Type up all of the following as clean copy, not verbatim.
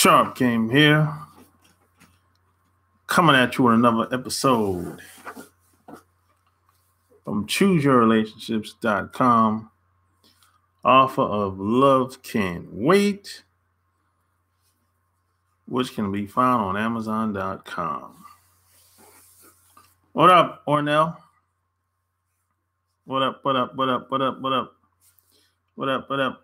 Sharp Game here, coming at you with another episode from ChooseYourRelationships.com, author of Love Can't Wait, which can be found on Amazon.com. What up, Ornell? What up? What up? What up? What up? What up? What up? What up?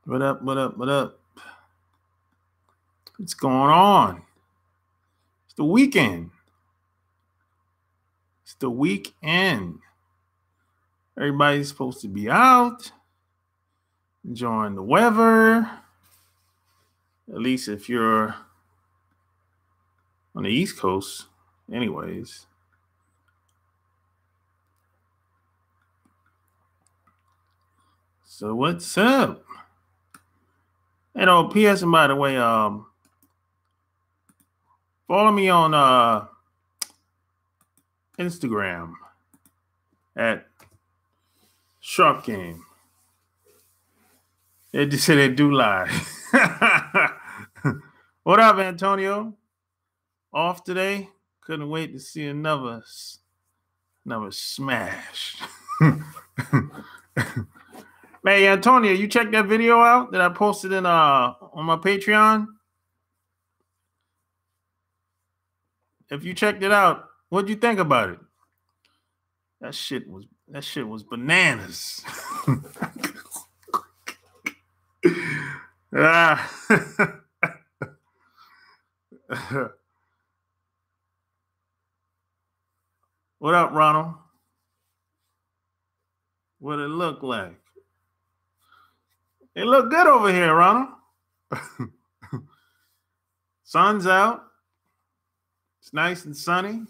What up? What up? What up? What's going on? It's the weekend. It's the weekend. Everybody's supposed to be out, enjoying the weather. At least if you're on the East Coast, anyways. So what's up? You know, P.S. and by the way, follow me on Instagram at Sharp Game. They just say they do lie. What up, Antonio? Off today? Couldn't wait to see another smash. Hey, Antonio, you checked that video out that I posted in on my Patreon? If you checked it out, what'd you think about it? That shit was bananas. What up, Ronald? What it look like? It look good over here, Ronald. Sun's out. It's nice and sunny.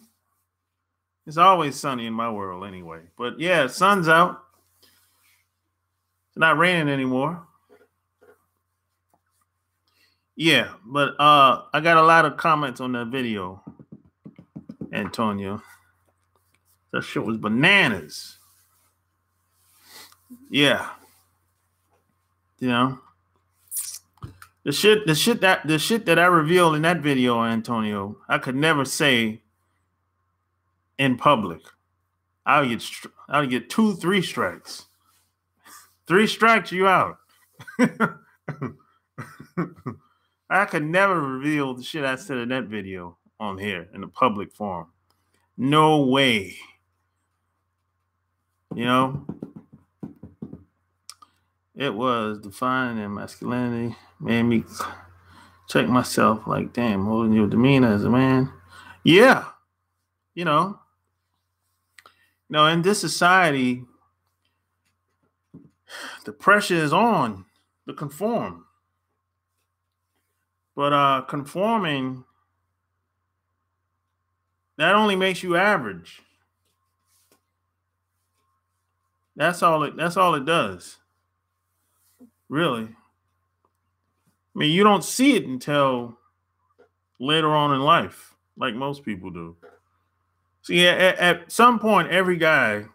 It's always sunny in my world anyway. But yeah, sun's out. It's not raining anymore. Yeah, but I got a lot of comments on that video, Antonio. That shit was bananas. Yeah. You know, the shit that I revealed in that video, Antonio, I could never say in public. I'll get 2-3 strikes. 3 strikes, you out. I could never reveal the shit I said in that video on here in the public forum. No way. You know? It was defined in masculinity, made me check myself like, damn, holding your demeanor as a man. Yeah. You know, in this society, the pressure is on to conform. But conforming, that only makes you average. That's all it does. Really. I mean, you don't see it until later on in life, like most people do. See, at some point, every guy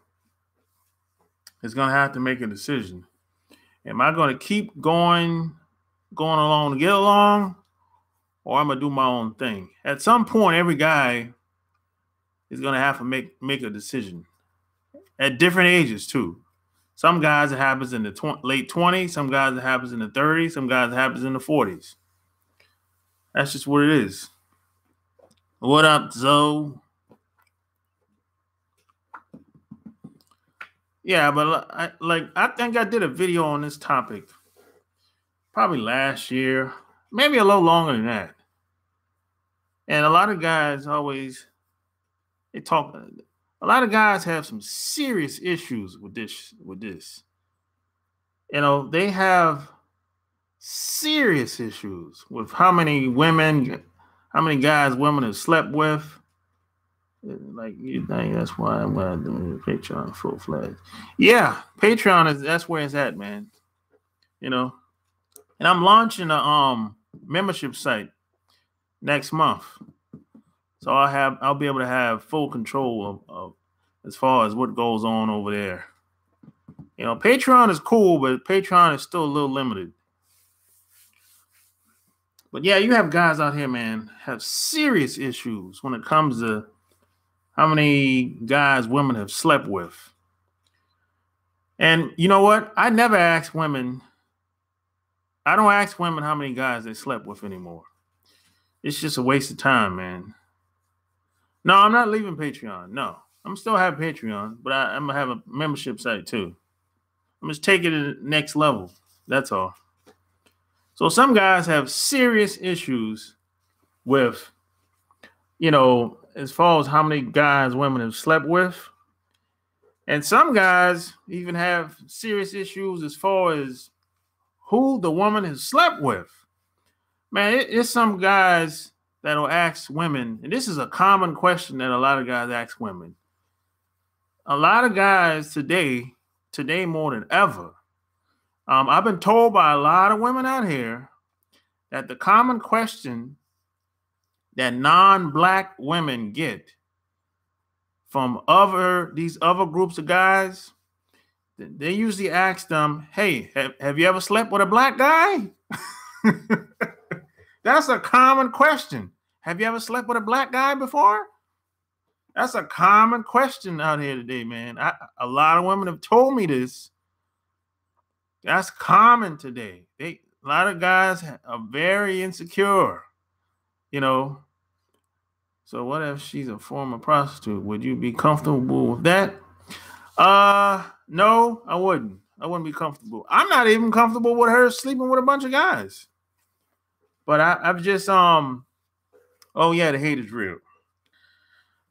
is going to have to make a decision. Am I going to keep going along to get along, or I'm going to do my own thing? At some point, every guy is going to have to make a decision at different ages, too. Some guys, it happens in the late 20s. Some guys, it happens in the 30s. Some guys, it happens in the 40s. That's just what it is. What up, Zoe? Yeah, but I think I did a video on this topic probably last year, maybe a little longer than that. And a lot of guys a lot of guys have some serious issues with this. You know, they have serious issues with how many guys women have slept with. Like, you think that's why I'm going to do Patreon full fledged. Yeah, Patreon that's where it's at, man. You know, and I'm launching a membership site next month. So I'll be able to have full control of as far as what goes on over there. Patreon is cool, but Patreon is still a little limited. But yeah, you have guys out here, man, have serious issues when it comes to how many guys women have slept with. And you know what? I never ask women. I don't ask women how many guys they slept with anymore. It's just a waste of time, man. No, I'm not leaving Patreon. No, I'm still have Patreon, but I'm gonna have a membership site too. I'm just taking it to the next level. That's all. So some guys have serious issues with, as far as how many guys women have slept with. And some guys even have serious issues as far as who the woman has slept with. Man, it's some guys that'll ask women, and this is a common question that a lot of guys ask women. A lot of guys today more than ever, I've been told by a lot of women out here that the common question that non-black women get from these other groups of guys, they usually ask them, hey, have you ever slept with a black guy? That's a common question. Have you ever slept with a black guy before? That's a common question out here today, man. A lot of women have told me this. That's common today. A lot of guys are very insecure, So what if she's a former prostitute? Would you be comfortable with that? No, I wouldn't. I wouldn't be comfortable. I'm not even comfortable with her sleeping with a bunch of guys. But I've just oh yeah, the hate is real.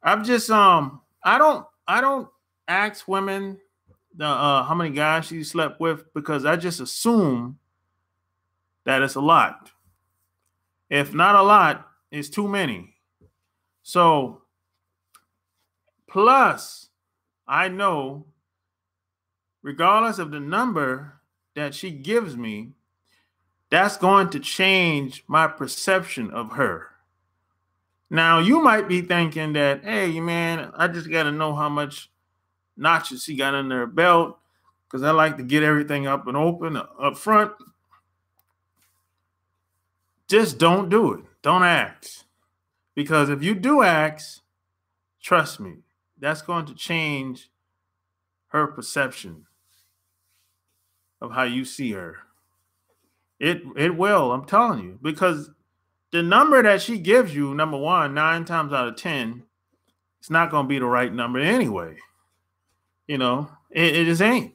I've just I don't ask women how many guys she slept with, because I just assume that it's a lot. If not a lot, it's too many. So plus, I know, regardless of the number that she gives me, that's going to change my perception of her. Now, you might be thinking that, hey, man, I just got to know how much notches she got under her belt, because I like to get everything up and open up front. Just don't do it. Don't ask. Because if you do ask, trust me, that's going to change her perception of how you see her. It will, I'm telling you, because the number that she gives you, number one, 9 times out of 10, it's not going to be the right number anyway. It just ain't.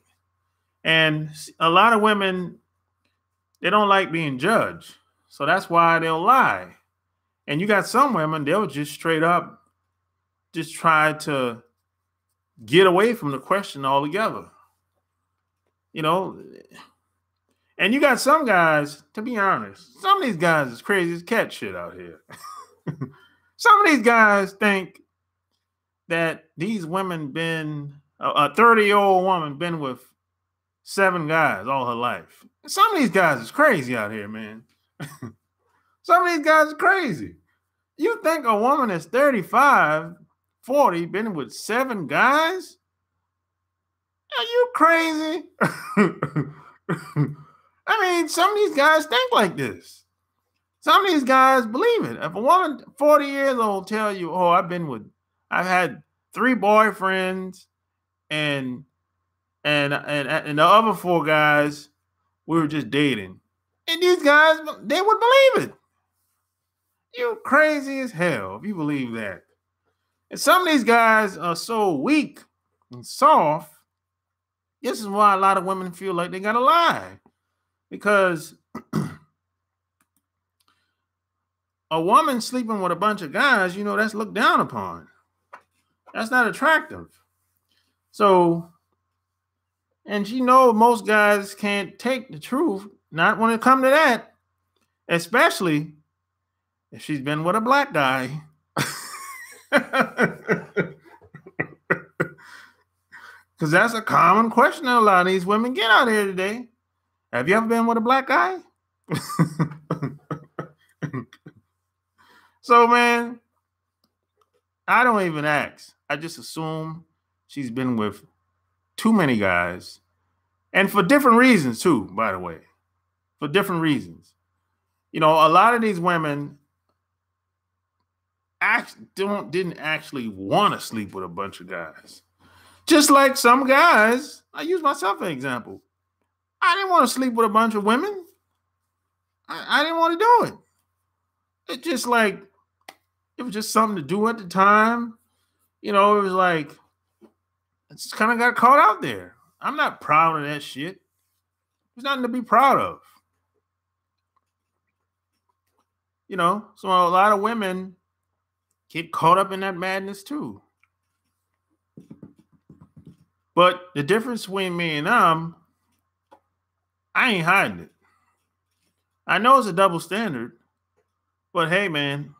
And a lot of women, they don't like being judged. So that's why they'll lie. And you got some women, they'll just straight up just try to get away from the question altogether. And you got some guys, to be honest, some of these guys is crazy as cat shit out here. Some of these guys think that these women a 30-year-old woman been with 7 guys all her life. Some of these guys is crazy out here, man. Some of these guys are crazy. You think a woman that's 35, 40, been with 7 guys? Are you crazy? I mean, some of these guys think like this. Some of these guys believe it. If a woman 40 years old tell you, oh, I've had 3 boyfriends and the other 4 guys, we were just dating. And these guys, they would believe it. You're crazy as hell if you believe that. And some of these guys are so weak and soft. This is why a lot of women feel like they gotta lie. Because a woman sleeping with a bunch of guys, that's looked down upon. That's not attractive. So, and most guys can't take the truth, not when it comes to that, especially if she's been with a black guy. Because that's a common question that a lot of these women get out here today. Have you ever been with a black guy? So, man, I don't even ask. I just assume she's been with too many guys. And for different reasons too, by the way. For different reasons. You know, a lot of these women didn't actually want to sleep with a bunch of guys. Just like some guys, I use myself as an example. I didn't want to sleep with a bunch of women. I didn't want to do it. It just like, it was just something to do at the time. You know, it was like, it just kind of got caught out there. I'm not proud of that shit. There's nothing to be proud of. You know, so a lot of women get caught up in that madness too. But the difference between me and them, I ain't hiding it. I know it's a double standard, but hey, man,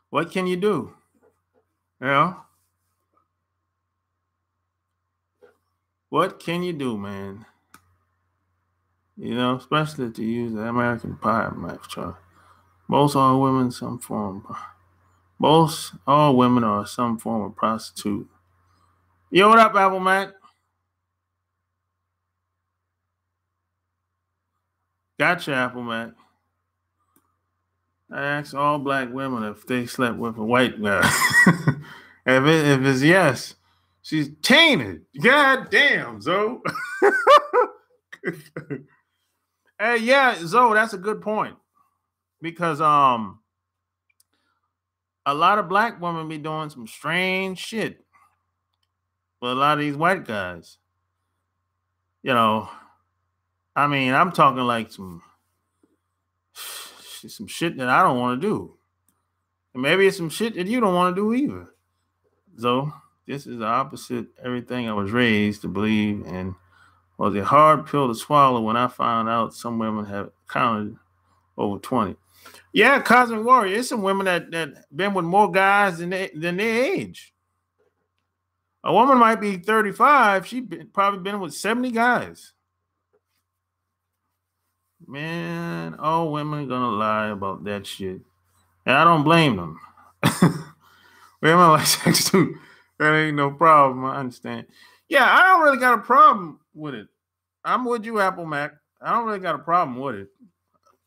what can you do? You know? What can you do, man? You know, especially to use the American Pie math chart. Most all women some form. Most all women are some form of prostitute. Yo, what up, Apple Mac? Gotcha, Apple Mac. I asked all black women if they slept with a white guy. if it's yes, she's tainted. God damn, Zoe. Hey, yeah, Zoe, that's a good point. Because a lot of black women be doing some strange shit with a lot of these white guys. You know, I mean, I'm talking like some shit that I don't want to do. And maybe it's some shit that you don't want to do either. So this is the opposite everything I was raised to believe, and was a hard pill to swallow when I found out some women have counted over 20. Yeah, Cosmic Warrior, it's some women that been with more guys than their age. A woman might be 35, probably been with 70 guys. Man, all women are gonna lie about that shit. And I don't blame them. Women like sex too. That ain't no problem. I understand. Yeah, I don't really got a problem with it. I'm with you, Apple Mac. I don't really got a problem with it.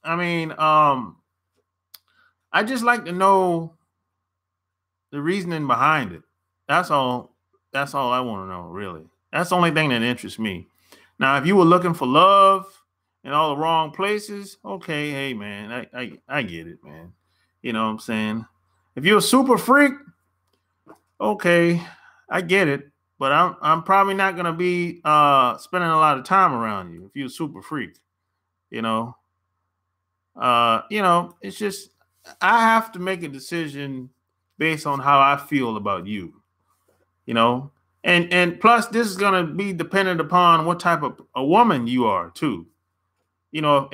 I mean, I just like to know the reasoning behind it. That's all. That's all I want to know, really. That's the only thing that interests me. Now, if you were looking for love in all the wrong places, okay, hey man, I get it, man. You know what I'm saying? If you're a super freak, okay, I get it. But I'm probably not gonna be spending a lot of time around you if you're a super freak. You know, it's just I have to make a decision based on how I feel about you. You know, and plus this is gonna be dependent upon what type of a woman you are too. You know,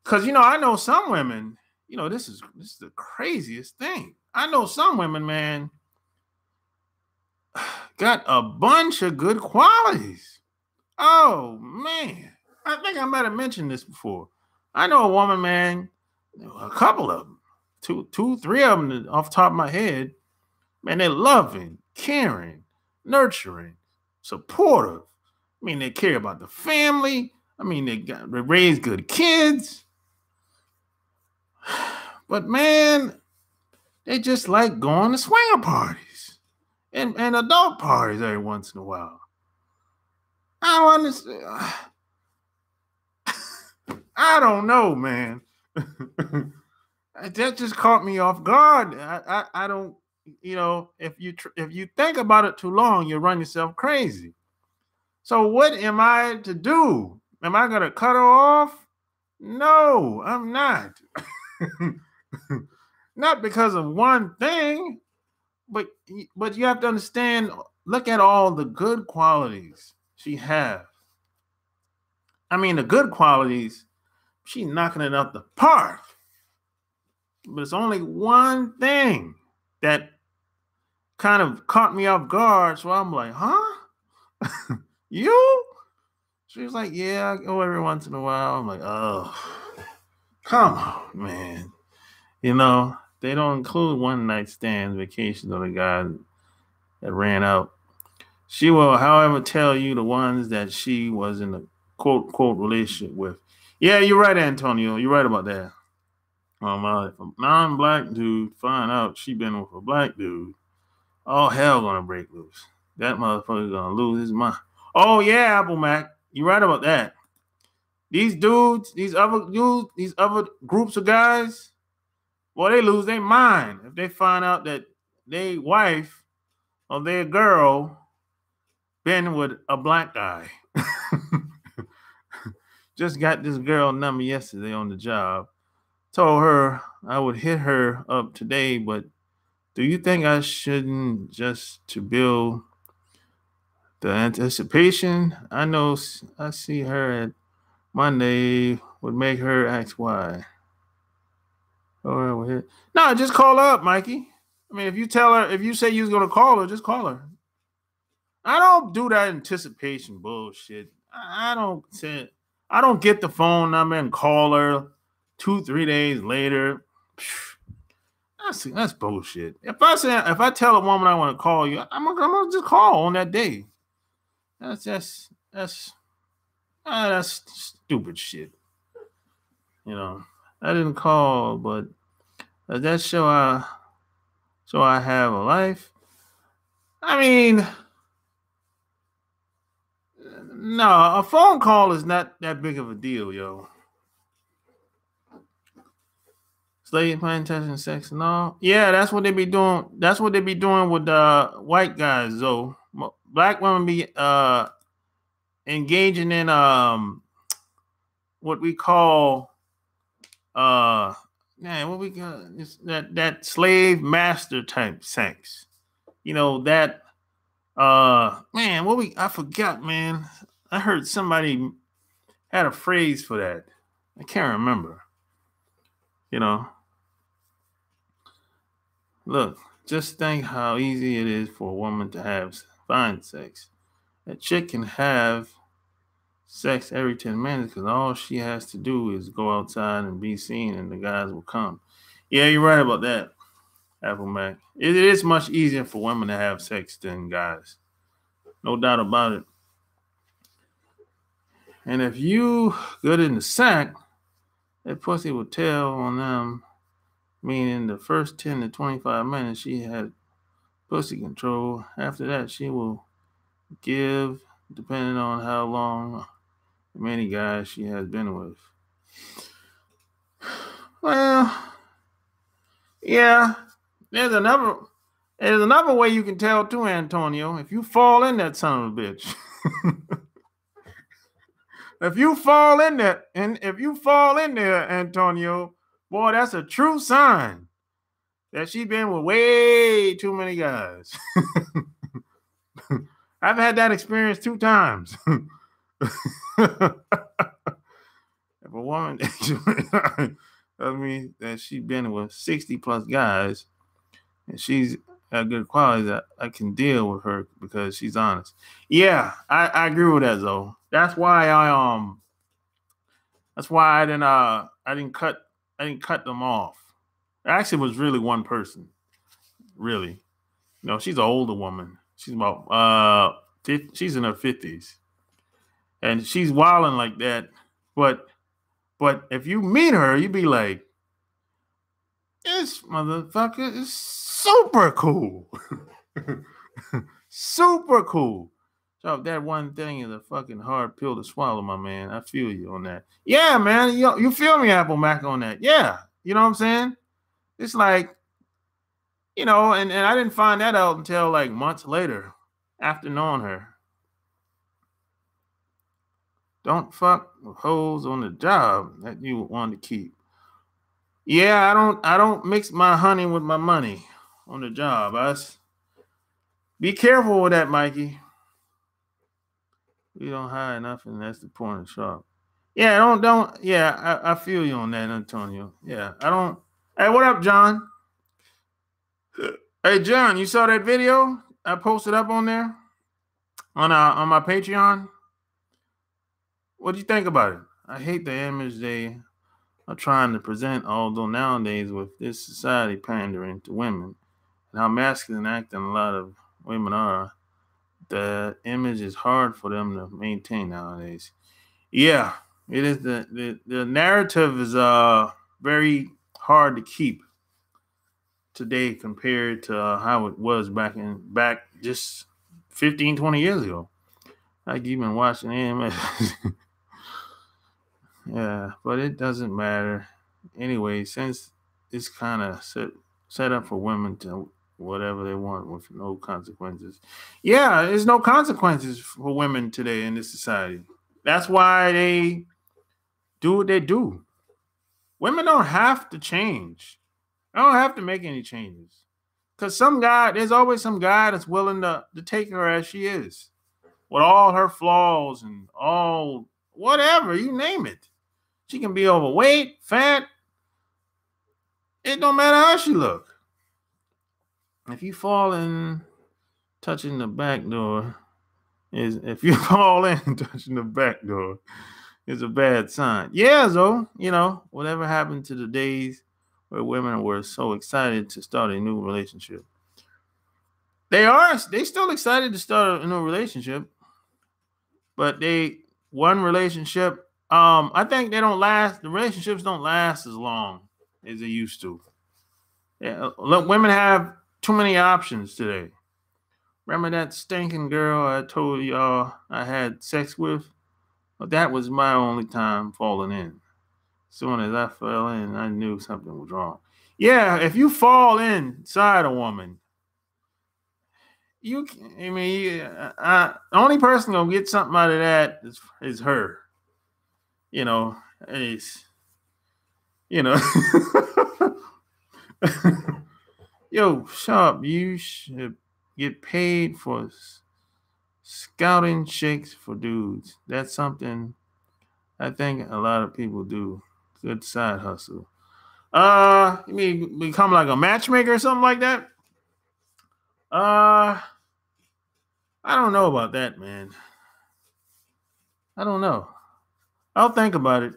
because I know some women. You know, this is the craziest thing. I know some women, man, got a bunch of good qualities. Oh man, I think I might have mentioned this before. I know a woman, man, a couple of them, two, three of them off the top of my head. Man, they're loving, caring, nurturing, supportive. I mean, they care about the family. I mean, they raise good kids. But man, they just like going to swinger parties and adult parties every once in a while. I don't understand. I don't know, man. That just caught me off guard. I don't, if you think about it too long, you run yourself crazy. So what am I to do? Am I gonna cut her off? No, I'm not. Not because of one thing, but you have to understand. Look at all the good qualities she has. I mean, the good qualities, she's knocking it out the park. But it's only one thing that kind of caught me off guard. So I'm like, huh? You? She was like, yeah, I go every once in a while. I'm like, oh, come on, man. They don't include one night stands, vacations on a guy that ran out. She will, however, tell you the ones that she was in a quote quote relationship with. Yeah, you're right, Antonio. You're right about that. If a non-black dude find out she been with a black dude, all hell gonna break loose. That motherfucker gonna lose his mind. Oh yeah, Apple Mac. You're right about that. These dudes, these other groups of guys, well, they lose their mind if they find out that their wife or their girl been with a black guy. Just got this girl number yesterday on the job. Told her I would hit her up today, but do you think I shouldn't just to build the anticipation? I know I see her at Monday would make her ask why. No, just call her up, Mikey. I mean, if you tell her, if you say you was gonna call her, just call her. I don't do that anticipation bullshit. I don't get the phone number and call her 2-3 days later. That's bullshit. If I tell a woman I want to call you, I'm gonna just call on that day. That's stupid shit. You know, I didn't call, but that show I have a life. I mean, no, a phone call is not that big of a deal, yo. Slave plantation sex and all. Yeah, that's what they be doing. That's what they be doing with white guys, though. Black women be engaging in what we call what we got is that slave master type sex. You know that man, I forgot, man. I heard somebody had a phrase for that. I can't remember. You know. Look, just think how easy it is for a woman to find sex. A chick can have sex every 10 minutes because all she has to do is go outside and be seen and the guys will come. Yeah, you're right about that, Apple Mac. It is much easier for women to have sex than guys. No doubt about it. And if you good in the sack, that pussy will tell on them, meaning the first 10 to 25 minutes she had pussy control. After that, she will give, depending on how long, many guys she has been with. Well, yeah, there's another way you can tell too, Antonio. If you fall in that son of a bitch. If you fall in there, Antonio, boy, that's a true sign that she been with way too many guys. I've had that experience 2 times. If a woman tells me that she's been with 60 plus guys and she's got good qualities, that I can deal with her because she's honest. Yeah, I agree with that, though. That's why I didn't cut them off. It actually was really one person. Really. You know, she's an older woman. She's about she's in her 50s. And she's wilding like that. But if you meet her, you'd be like, this motherfucker is super cool. Super cool. So that one thing is a fucking hard pill to swallow, my man. I feel you on that. Yeah, man. You feel me, Apple Mac, on that. Yeah. You know what I'm saying? It's like, you know, and I didn't find that out until like months later after knowing her. Don't fuck with hoes on the job that you want to keep. Yeah, I don't mix my honey with my money on the job. Be careful with that, Mikey. We don't hide nothing. That's the point of sharp. Yeah, don't. Yeah, I feel you on that, Antonio. Yeah, I don't. Hey, what up, John? Hey, John, you saw that video I posted up on there on my Patreon? What do you think about it? I hate the image they are trying to present, although nowadays with this society pandering to women and how masculine acting a lot of women are, the image is hard for them to maintain nowadays. Yeah, it is. The narrative is very hard to keep today compared to how it was back just 15, 20 years ago. Like you've been watching AMS. Yeah, but it doesn't matter. Anyway, since it's kind of set up for women to whatever they want with no consequences. Yeah, there's no consequences for women today in this society. That's why they do what they do. Women don't have to change. They don't have to make any changes. Because there's always some guy that's willing to take her as she is, with all her flaws and all whatever, you name it. She can be overweight, fat. It don't matter how she look. If you fall in touching the back door, if you fall in touching the back door, is a bad sign. Yeah, though, whatever happened to the days where women were so excited to start a new relationship. They still excited to start a new relationship, but one relationship, I think the relationships don't last as long as they used to. Yeah, look, women have too many options today. Remember that stinking girl I told y'all I had sex with? Well, that was my only time falling in. As soon as I fell in, I knew something was wrong. Yeah, if you fall inside a woman, the only person gonna get something out of that is her. It's yo, Sharp, you should get paid for scouting chicks for dudes. That's something I think a lot of people do. Good side hustle. You mean become like a matchmaker or something like that? I don't know about that, man. I don't know. I'll think about it.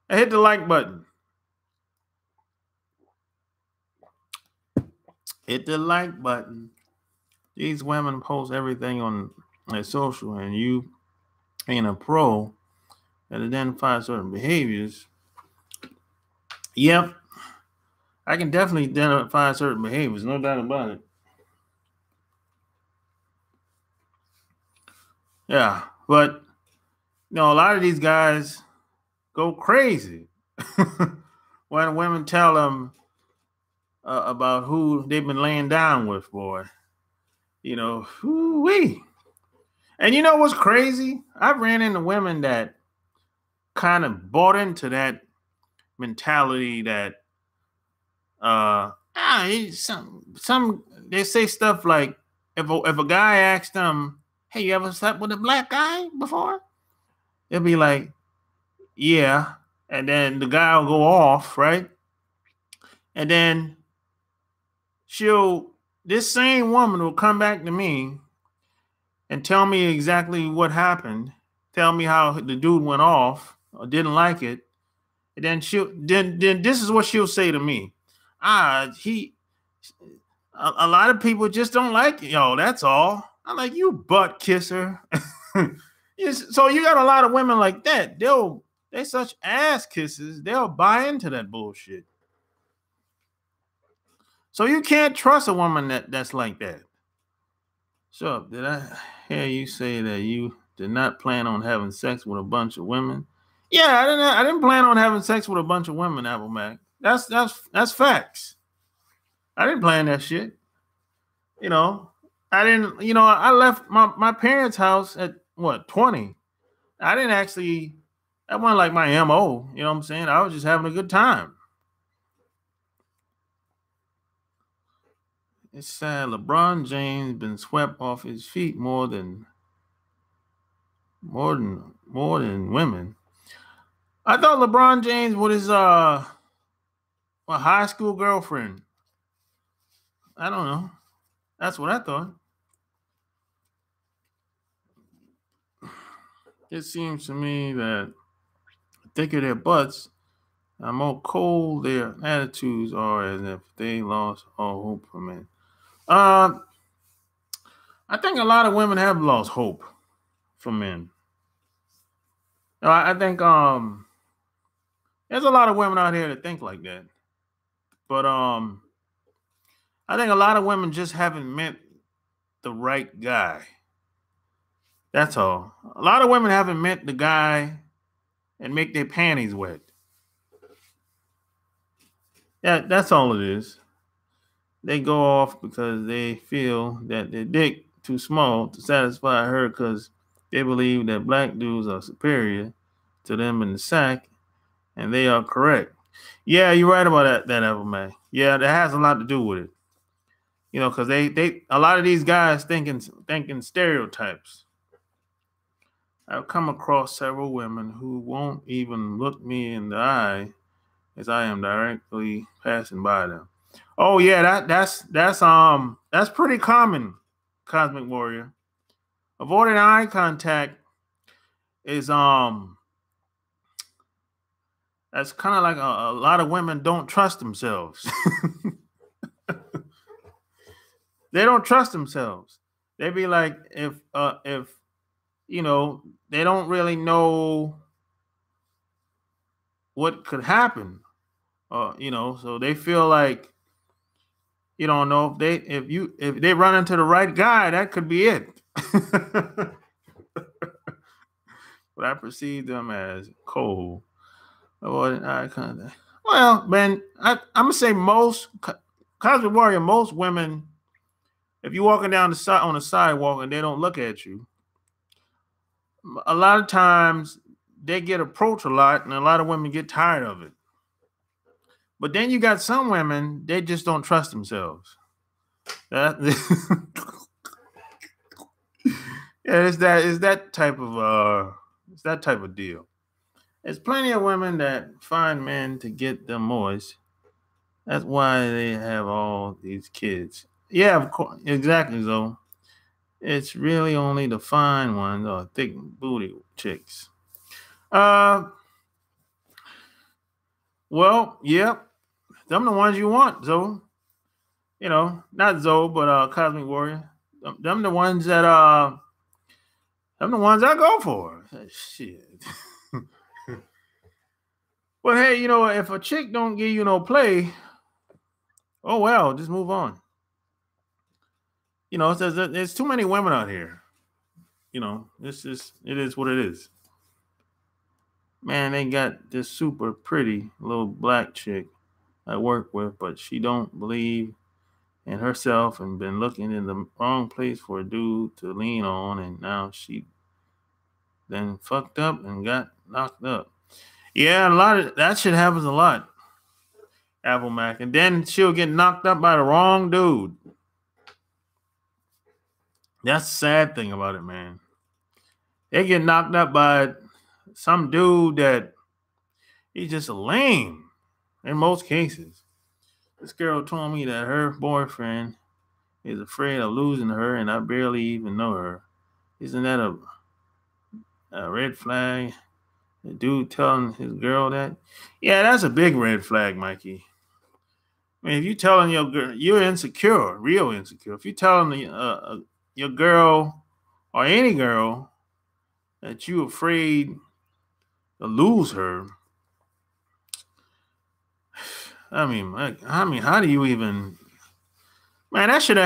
I hit the like button. Hit the like button. These women post everything on their social, and you being a pro that identifies certain behaviors. Yep, I can definitely identify certain behaviors, no doubt about it. Yeah, but a lot of these guys go crazy when women tell them about who they've been laying down with, boy. Whoo-wee. And you know what's crazy? I've ran into women that kind of bought into that mentality that some they say stuff like if a guy asks them, "Hey, you ever slept with a black guy before?" They'll be like, "Yeah," and then the guy will go off, right? And then this same woman will come back to me and tell me exactly what happened, tell me how the dude went off or didn't like it, and then this is what she'll say to me. A lot of people just don't like it. That's all. I'm like, you butt kisser. So you got a lot of women like that. They such ass kisses, they'll buy into that bullshit. So you can't trust a woman that's like that. So did I hear you say that you did not plan on having sex with a bunch of women? Yeah, I didn't plan on having sex with a bunch of women, Apple Mac. That's facts. I didn't plan that shit. I didn't, I left my parents' house at 20. I didn't actually, that wasn't like my MO, you know what I'm saying? I was just having a good time. It's sad LeBron James been swept off his feet more than women. I thought LeBron James with his high school girlfriend. I don't know. That's what I thought. It seems to me that the thicker their butts, the more cold their attitudes are, as if they lost all hope for men. Uh, I think a lot of women have lost hope for men. I think there's a lot of women out here that think like that. But I think a lot of women just haven't met the right guy. That's all. A lot of women haven't met the guy and make their panties wet. Yeah, that's all it is. They go off because they feel that their dick too small to satisfy her because they believe that black dudes are superior to them in the sack, and they are correct. Yeah, you're right about that Apple Man. Yeah, that has a lot to do with it. Because they a lot of these guys thinking stereotypes. I've come across several women who won't even look me in the eye as I am directly passing by them. Oh yeah, that's pretty common, Cosmic Warrior. Avoiding eye contact is that's kind of like a lot of women don't trust themselves. They don't trust themselves. They be like, if they don't really know what could happen, so they feel like you don't know if they run into the right guy, that could be it. But I perceive them as cold. Avoiding eye contact. Well, man, I'm gonna say most Cosmic Warrior, most women, if you're walking down on the sidewalk and they don't look at you, a lot of times they get approached a lot, and a lot of women get tired of it. But then you got some women, they just don't trust themselves. Yeah, it's that type of deal. There's plenty of women that find men to get them moist. That's why they have all these kids. Yeah, of course, exactly. So it's really only the fine ones or thick booty chicks. Well, yep, them the ones you want, Zoe. Not Zoe, but Cosmic Warrior. Them the ones that them the ones I go for. Shit. But hey, if a chick don't give you no play, oh well, just move on. There's too many women out here. It is what it is. Man, they got this super pretty little black chick I work with, but she don't believe in herself and been looking in the wrong place for a dude to lean on, and now she then fucked up and got knocked up. Yeah, a lot of that shit happens a lot. Apple Mac, and then she'll get knocked up by the wrong dude. That's the sad thing about it, man. They get knocked up by some dude that he's just a lame in most cases. This girl told me that her boyfriend is afraid of losing her, and I barely even know her. Isn't that a red flag? The dude telling his girl that? Yeah, that's a big red flag, Mikey. I mean, if you're telling your girl, you're insecure, real insecure. If you're telling your girl or any girl that you're afraid to lose her, I mean, how do you even? Man, that should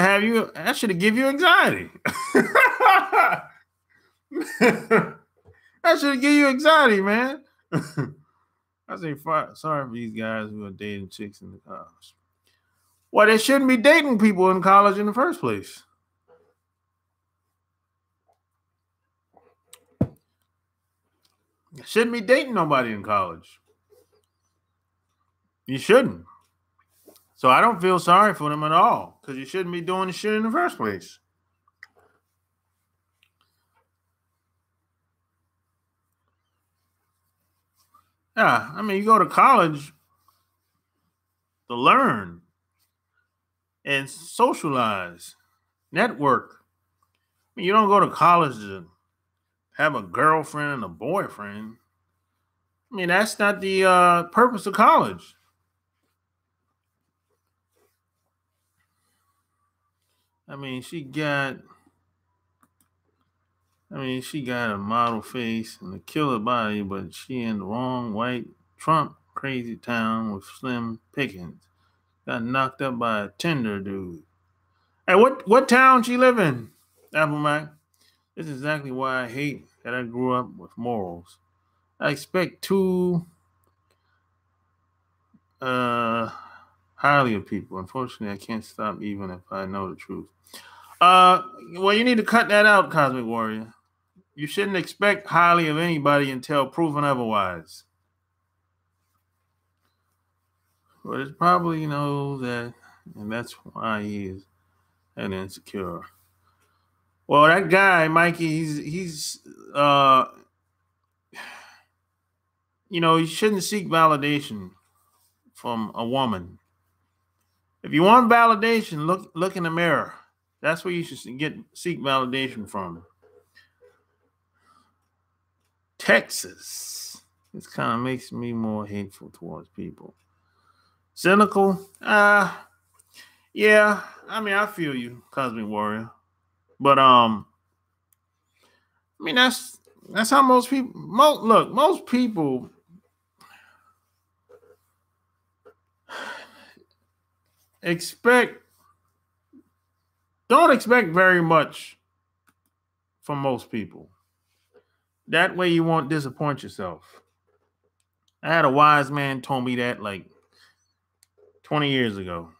give you anxiety. That should give you anxiety, man. I say, sorry for these guys who are dating chicks in the college. Well, they shouldn't be dating people in college in the first place. Shouldn't be dating nobody in college. You shouldn't. So I don't feel sorry for them at all, because you shouldn't be doing the shit in the first place. Yeah, I mean, you go to college to learn and socialize, network. I mean, you don't go to college to have a girlfriend and a boyfriend. I mean, that's not the purpose of college. I mean, she got a model face and a killer body, but she in the wrong white Trump crazy town with slim pickings. Got knocked up by a Tinder dude. Hey, what town she live in? Apple Mac. This is exactly why I hate that I grew up with morals. I expect too highly of people. Unfortunately, I can't stop even if I know the truth. Well, you need to cut that out, Cosmic Warrior. You shouldn't expect highly of anybody until proven otherwise. But it's probably, that, and that's why he is an insecure. Well, that guy, Mikey, he's you shouldn't seek validation from a woman. If you want validation, look in the mirror. That's where you should seek validation from. Texas. This kind of makes me more hateful towards people. Cynical? Yeah. I mean, I feel you, Cosmic Warrior. But I mean, that's how most people most people don't expect very much from most people. That way you won't disappoint yourself. I had a wise man told me that like 20 years ago.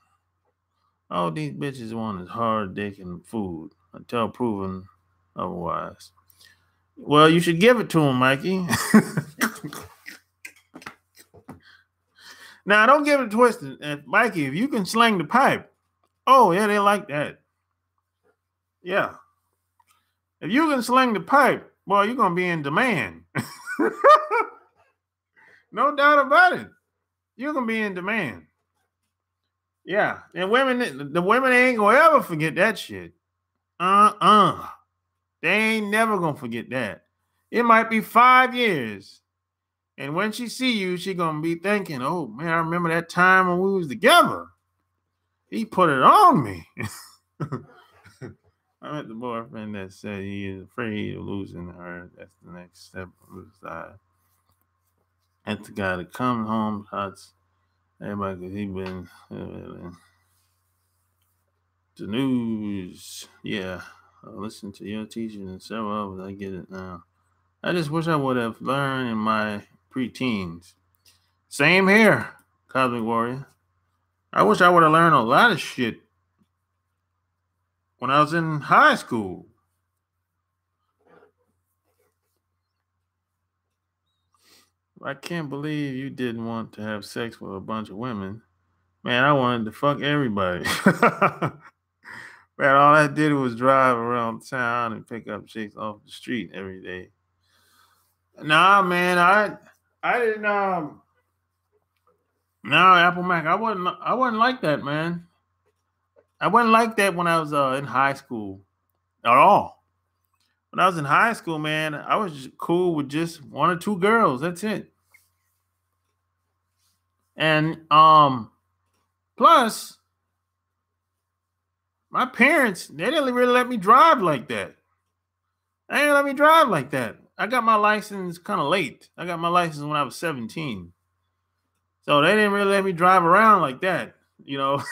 All these bitches want is hard dick and food until proven otherwise. Well, you should give it to him, Mikey. Now, don't give it twisted. Mikey, if you can sling the pipe, oh, yeah, they like that. Yeah. If you can sling the pipe, boy, you're going to be in demand. No doubt about it. You're going to be in demand. Yeah. And the women ain't going to ever forget that shit. They ain't never going to forget that. It might be 5 years. And when she see you, she going to be thinking, oh, man, I remember that time when we was together. He put it on me. I met the boyfriend that said he is afraid of losing her. That's the next step on the side. That's the guy that comes home, huts everybody because he been the news. Yeah, I listened to your teaching and several others. I get it now. I just wish I would have learned in my preteens. Same here, Cosmic Warrior. I wish I would have learned a lot of shit when I was in high school. I can't believe you didn't want to have sex with a bunch of women. Man, I wanted to fuck everybody. Man, all I did was drive around town and pick up chicks off the street every day. Nah, man, I didn't no, Apple Mac, I wasn't like that, man. I wasn't like that when I was in high school at all. When I was in high school, man, I was just cool with just one or two girls. That's it. And plus, my parents, they didn't really let me drive like that. They didn't let me drive like that. I got my license kind of late. I got my license when I was 17. So they didn't really let me drive around like that, So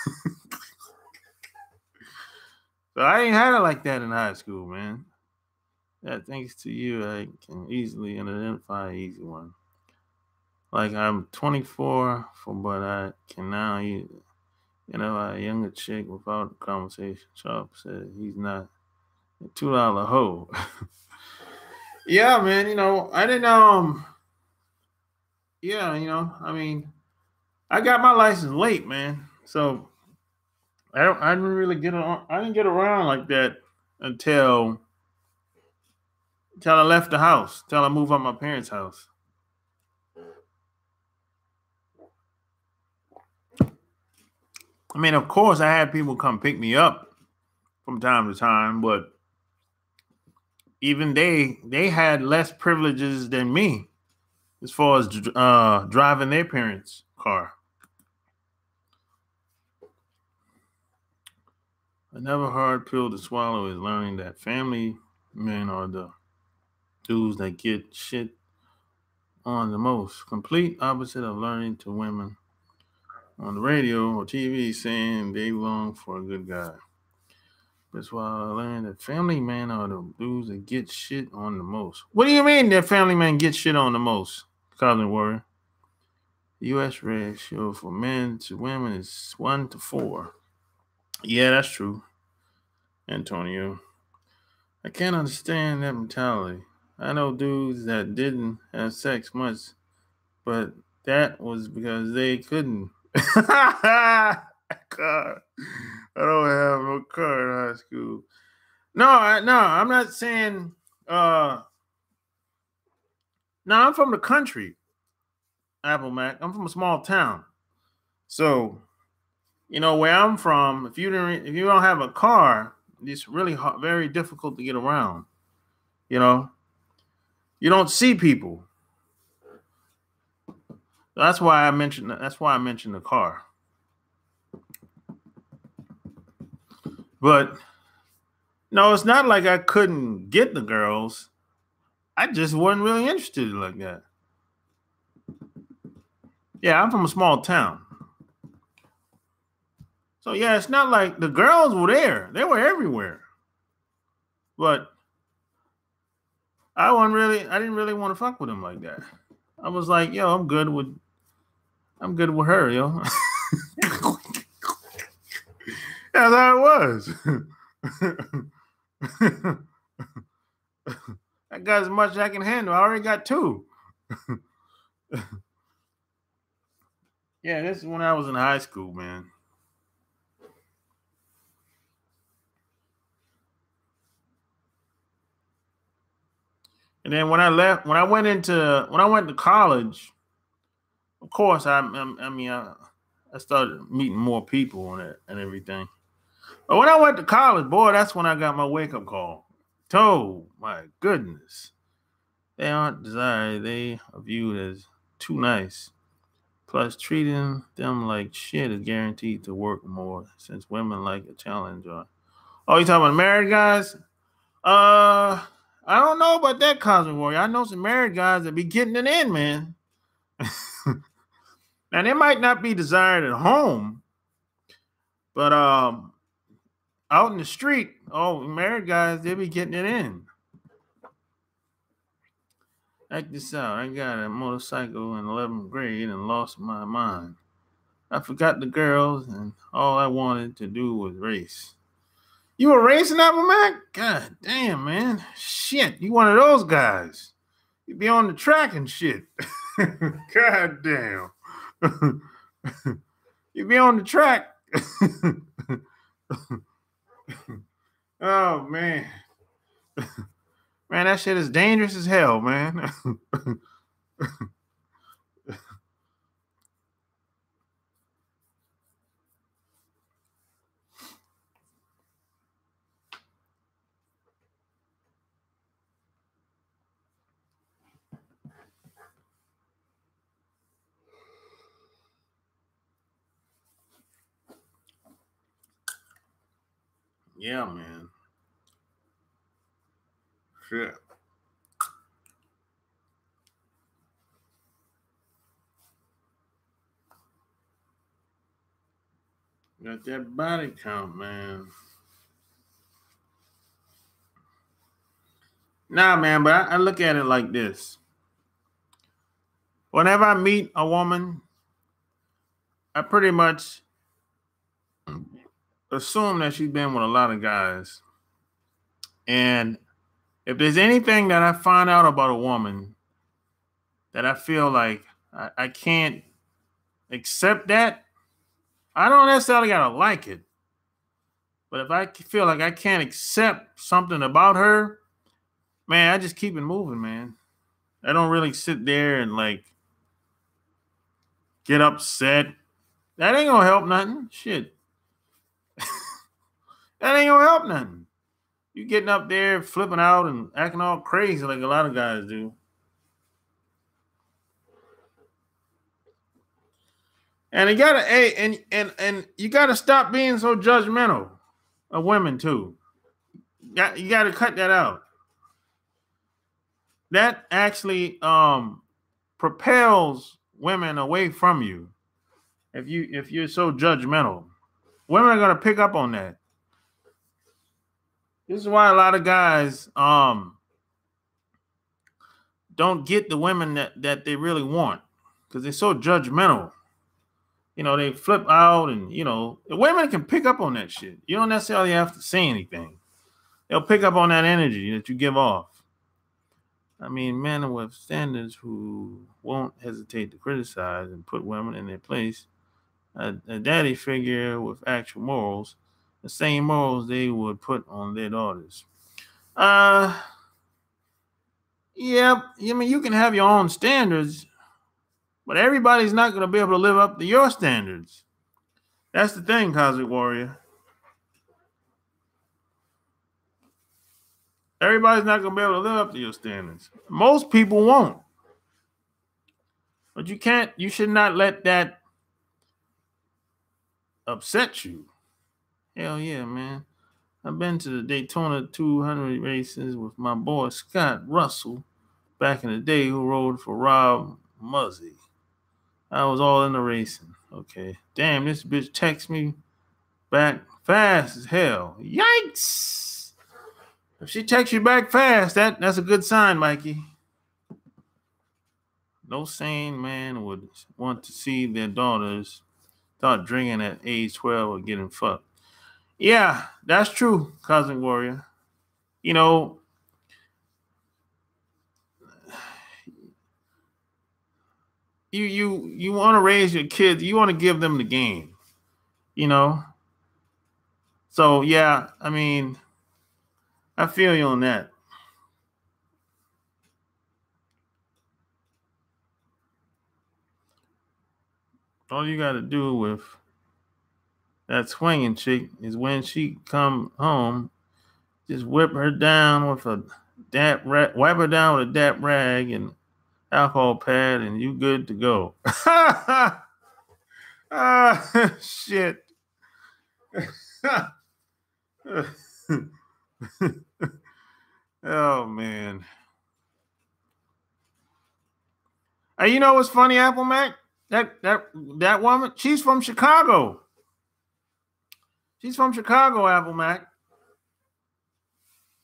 I ain't had it like that in high school, man. Yeah, thanks to you, I can easily identify an easy one. Like I'm 24, but I can now, a younger chick without a conversation. Sharp said he's not a $2 hoe. Yeah, man. I didn't. Yeah, I mean, I got my license late, man. So I didn't really I didn't get around like that until I left the house, till I moved out my parents' house. I mean, of course, I had people come pick me up from time to time, but even they had less privileges than me as far as driving their parents' car. Another hard pill to swallow is learning that family men are the dudes that get shit on the most. Complete opposite of learning to women on the radio or TV saying they long for a good guy. That's why I learned that family men are the dudes that get shit on the most. What do you mean that family men get shit on the most, Cousin Warrior? The U.S. ratio for men to women is 1 to 4. Yeah, that's true, Antonio. I can't understand that mentality. I know dudes that didn't have sex much, but that was because they couldn't. God, I don't have no car in high school. No, I'm not saying. No, I'm from the country, Apple Mac. I'm from a small town, so where I'm from. If you don't have a car, it's really hard, very difficult to get around. You don't see people. That's why I mentioned the car. But no, it's not like I couldn't get the girls. I just wasn't really interested like that. Yeah, I'm from a small town. So yeah, it's not like the girls were there. They were everywhere. But I didn't really want to fuck with them like that. I was like, yo, I'm good with her, yo. That's how it was. I got as much as I can handle. I already got 2. Yeah, this is when I was in high school, man. And then when I went to college, of course, I started meeting more people and everything. But when I went to college, boy, that's when I got my wake up call. Oh my goodness, they aren't desired; they are viewed as too nice. Plus, treating them like shit is guaranteed to work more since women like a challenge. Oh, you talking about married guys? I don't know about that, Cosmic Warrior. I know some married guys that be getting it in, man. Now they might not be desired at home, but out in the street, married guys, they be getting it in. Check this out. I got a motorcycle in 11th grade and lost my mind. I forgot the girls, and all I wanted to do was race. You were racing, Apple Mac? God damn, man. Shit, you one of those guys. You be on the track and shit. God damn. You be on the track. Oh, man. Man, that shit is dangerous as hell, man. Yeah, man. Shit. Got that body count, man. Nah, man, but I look at it like this. Whenever I meet a woman, I pretty much assume that she's been with a lot of guys. And if there's anything that I find out about a woman that I feel like I can't accept that, I don't necessarily gotta like it. But if I feel like I can't accept something about her, man, I just keep it moving, man. I don't really sit there and like get upset. That ain't gonna help nothing. Shit. That ain't gonna help nothing. You getting up there flipping out and acting all crazy like a lot of guys do. And you gotta and you gotta stop being so judgmental. of women too. You got to cut that out. That actually propels women away from you. If you're so judgmental, women are gonna pick up on that. This is why a lot of guys don't get the women that they really want, because they're so judgmental. You know, they flip out, and you know, the women can pick up on that shit. You don't necessarily have to say anything. They'll pick up on that energy that you give off. I mean, men with standards who won't hesitate to criticize and put women in their place. A daddy figure with actual morals, the same morals they would put on their daughters. Yeah, I mean, you can have your own standards, but everybody's not going to be able to live up to your standards. That's the thing, Cosmic Warrior. Everybody's not going to be able to live up to your standards. Most people won't. But you should not let that upset you. Hell yeah, man. I've been to the Daytona 200 races with my boy Scott Russell back in the day, who rode for Rob Muzzy. I was all in the racing. Okay. Damn, this bitch texts me back fast as hell. Yikes! If she texts you back fast, that's a good sign, Mikey. No sane man would want to see their daughters start drinking at age 12 or getting fucked. Yeah, that's true, Cosmic Warrior. You know, you want to raise your kids, you want to give them the game, you know. So yeah, I mean, I feel you on that. All you got to do with that swinging chick is when she come home, just whip her down with a wipe her down with a dap rag and alcohol pad, and you good to go. Shit. Oh man. You know what's funny, Apple Mac? That woman, she's from Chicago. She's from Chicago, Apple Mac.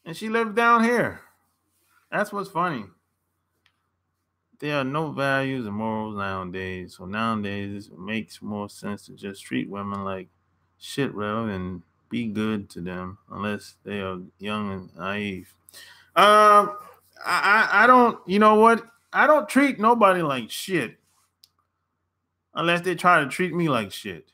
And she lived down here. That's what's funny. There are no values and morals nowadays. So nowadays it makes more sense to just treat women like shit rather than be good to them, unless they are young and naive. I don't, you know what? I don't treat nobody like shit unless they try to treat me like shit.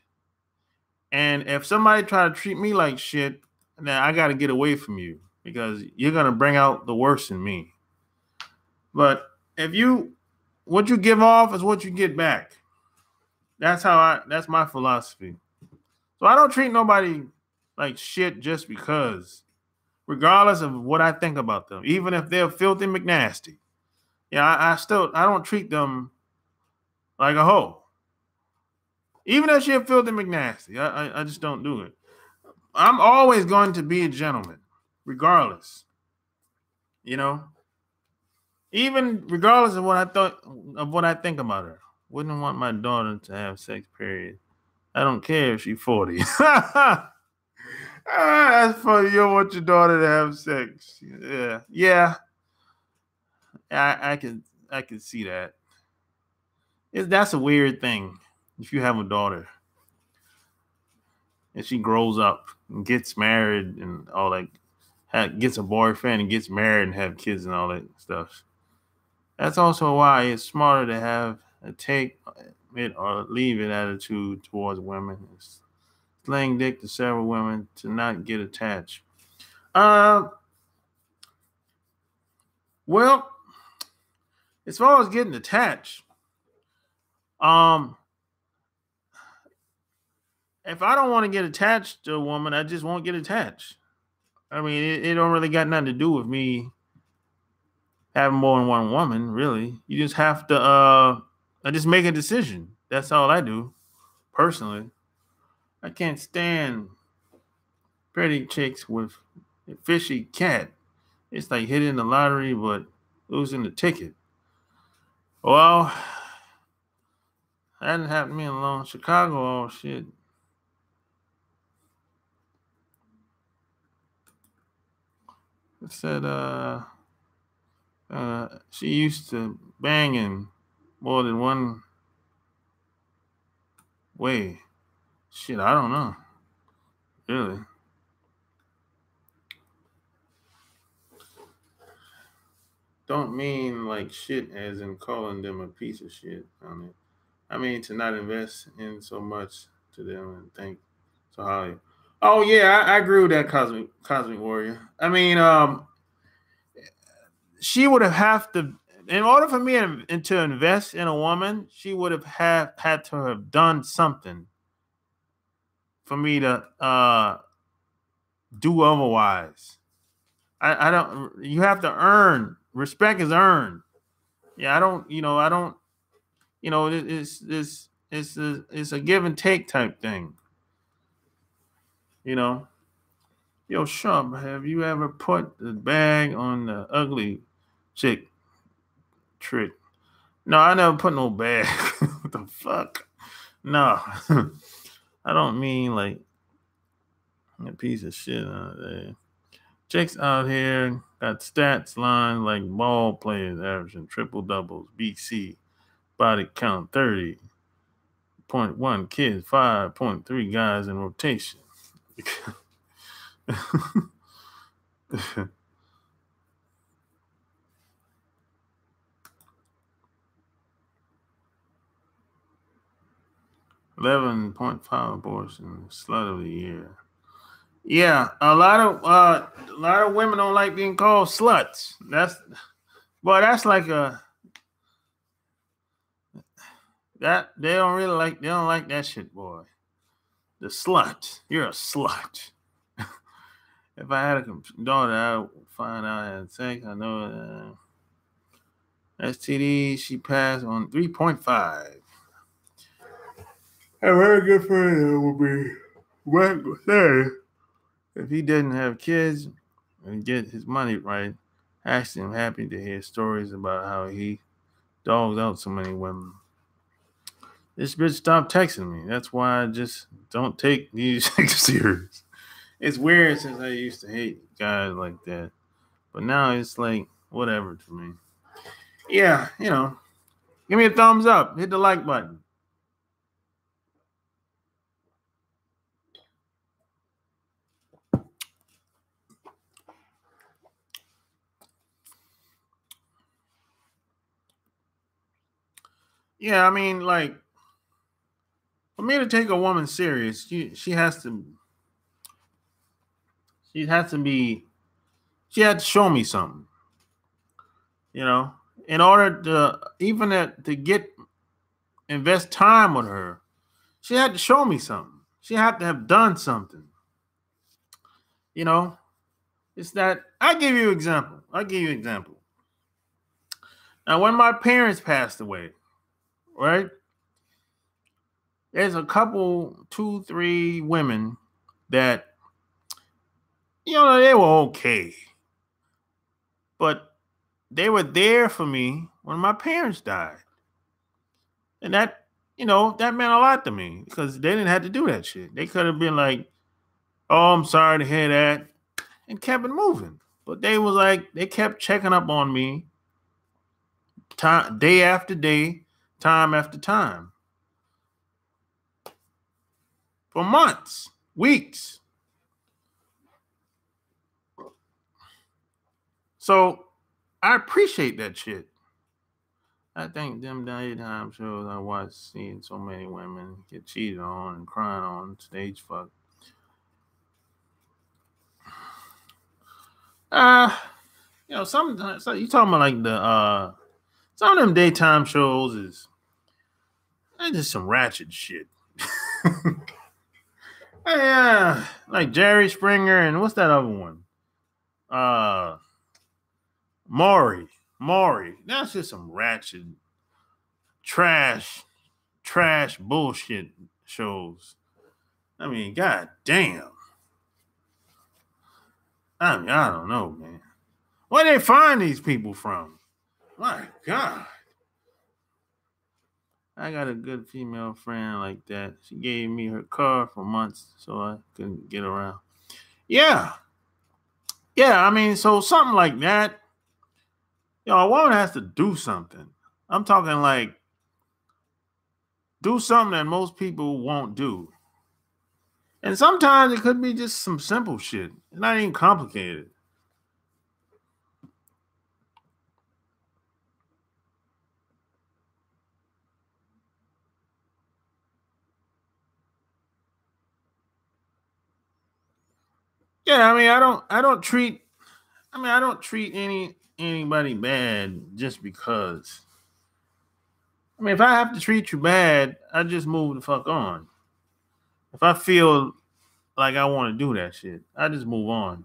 And if somebody try to treat me like shit, then I got to get away from you, because you're going to bring out the worst in me. But what you give off is what you get back. That's my philosophy. So I don't treat nobody like shit just because, regardless of what I think about them, even if they're filthy McNasty. Yeah, I don't treat them like a hoe. Even if she's filthy McNasty, I just don't do it. I'm always going to be a gentleman, regardless. You know, even regardless of what I think about her. Wouldn't want my daughter to have sex. Period. I don't care if she's 40. That's funny. You don't want your daughter to have sex. Yeah. I can see that. That's a weird thing. If you have a daughter and she grows up and gets married and all that, gets a boyfriend and gets married and have kids and all that stuff. That's also why it's smarter to have a take it or leave it attitude towards women. It's slaying dick to several women to not get attached. Well, as far as getting attached, if I don't want to get attached to a woman, I just won't get attached. I mean, it don't really got nothing to do with me having more than one woman, really. You just have to I just make a decision. That's all I do, personally. I can't stand Pretty chicks with a fishy cat. It's like hitting the lottery but losing the ticket. Well, that hadn't happened to me in a long Chicago. Oh shit. It said she used to bang in more than one way. Shit, I don't know. Really. Don't mean like shit as in calling them a piece of shit. I mean to not invest in so much to them and think so highly. Oh yeah, I agree with that cosmic warrior. I mean, she would have to, in order for me to invest in a woman, she would had to have done something for me to do otherwise. I don't. You have to earn. Respect is earned. Yeah, I don't. I don't. It's a give and take type thing. You know. Yo, Shump, have you ever put the bag on the ugly chick trick? No, I never put no bag. What the fuck? No. I don't mean like a piece of shit out there. Chicks out here got stats lines like ball players averaging triple doubles, BC, body count 30.1 kids, 5.3 guys in rotation. 11.5 abortion slut of the year. Yeah, a lot of women don't like being called sluts. That's like that they don't like that shit, boy. The slut. You're a slut. If I had a daughter, I would find out I had sex. I know STD she passed on 3.5. A very good friend would be what say if he didn't have kids and get his money right. Actually, I'm happy to hear stories about how he dogged out so many women. This bitch stopped texting me. That's why I just don't take these things serious. It's weird since I used to hate guys like that. But now it's like whatever to me. Yeah, give me a thumbs up. Hit the like button. Yeah, I mean, like, for me to take a woman serious, she had to show me something. In order to invest time with her, she had to show me something. She had to have done something. It's that I give you example. Now, when my parents passed away, right? There's a couple, 2, 3 women that they were okay, but they were there for me when my parents died, and that meant a lot to me because they didn't have to do that shit. They could have been like, "Oh, I'm sorry to hear that," and kept it moving. But they kept checking up on me, day after day, time after time, for months, weeks. So I appreciate that shit. I think them daytime shows I watch, seeing so many women get cheated on and crying on stage fuck. Sometimes you talking about like the some of them daytime shows is just some ratchet shit. Yeah, like Jerry Springer and what's that other one? Maury. That's just some ratchet trash bullshit shows. I mean, god damn. I mean, I don't know, man. Where they find these people from? My God. I got a good female friend like that. She gave me her car for months so I couldn't get around. Yeah. Yeah, I mean, so something like that. A woman has to do something. I'm talking like do something that most people won't do. And sometimes it could be just some simple shit. It's not even complicated. Yeah, I mean, I don't treat anybody bad just because. I mean, if I have to treat you bad, I just move the fuck on. If I feel like I want to do that shit, I just move on.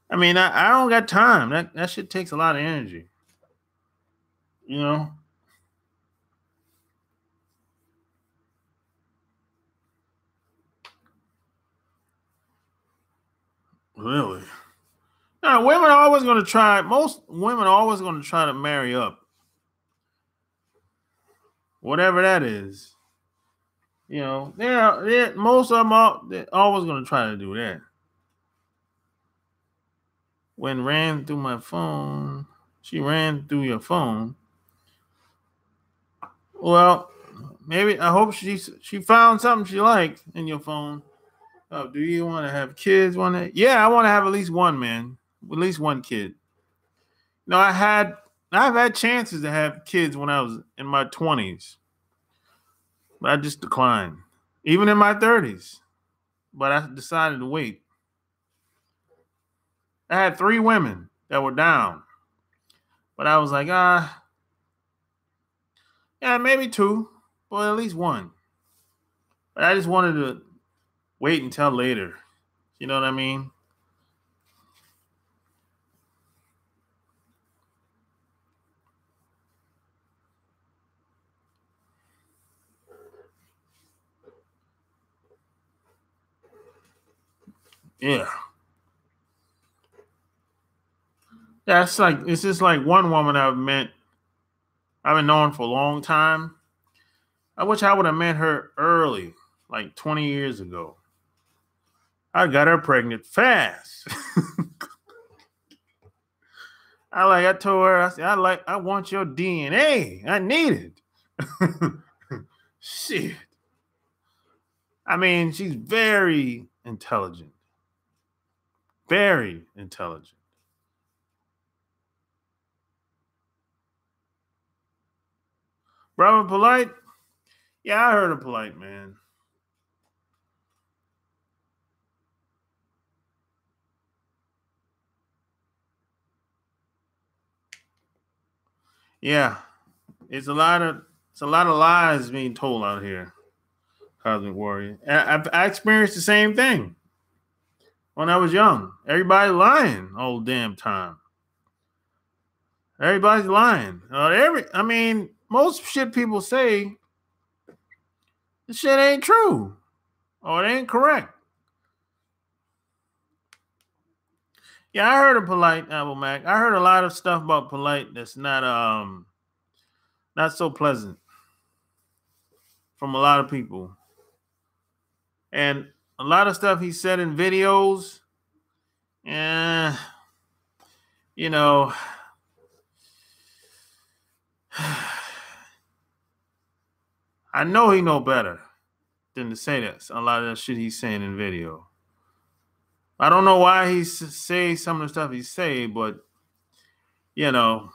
I mean, I don't got time. That shit takes a lot of energy. You know? Really? Now, women are always going to try. Most women are always going to try to marry up, whatever that is. They're most of them they're always going to try to do that. When ran through my phone, she ran through your phone. Well, maybe I hope she found something she liked in your phone. Oh, do you want to have kids? Yeah, I want to have at least one, man. At least one kid. I've had chances to have kids when I was in my 20s, but I just declined. Even in my 30s, but I decided to wait. I had 3 women that were down, but I was like, yeah, maybe 2, but at least 1. But I just wanted to wait until later. You know what I mean? Yeah. Yeah, it's just like one woman I've been knowing for a long time. I wish I would have met her early, like 20 years ago. I got her pregnant fast. I told her, I said, I want your DNA. I need it. Shit. I mean, she's very intelligent. Very intelligent. Brother Polite? Yeah, I heard of Polite, man. Yeah. It's a lot of lies being told out here, Cosmic Warrior. I experienced the same thing when I was young. Everybody lying all the damn time. Everybody's lying. I mean, most shit people say, the shit ain't true or it ain't correct. Yeah, I heard of Polite, Apple Mac. I heard a lot of stuff about Polite that's not so pleasant from a lot of people, and a lot of stuff he said in videos. Eh, you know, I know he know better than to say that. A lot of that shit he's saying in video. I don't know why he say some of the stuff he say, but you know,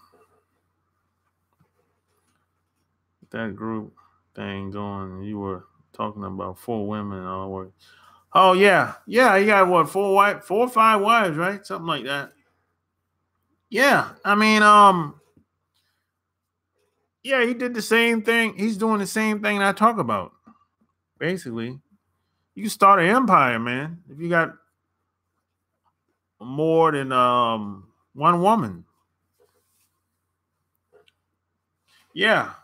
that group thing going. You were talking about 4 women and all work. Oh yeah, yeah. He got what 4 or 5 wives, right? Something like that. Yeah, I mean, yeah, he did the same thing. He's doing the same thing I talk about. Basically, you can start an empire, man. If you got more than one woman. Yeah,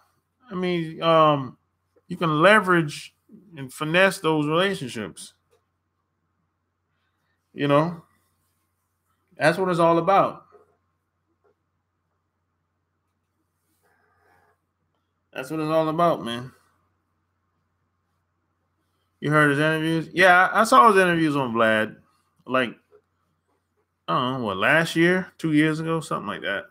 I mean, you can leverage and finesse those relationships. You know, That's what it's all about. That's what it's all about, man. You heard his interviews? Yeah, I saw his interviews on Vlad. Like, I don't know, what, last year, 2 years ago, something like that.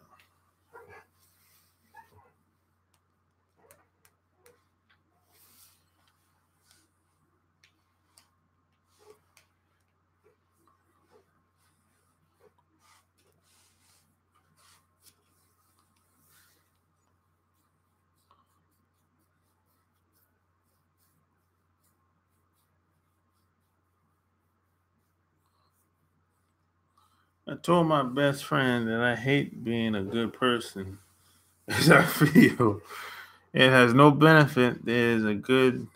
I told my best friend that I hate being a good person as I feel it has no benefit. There's a good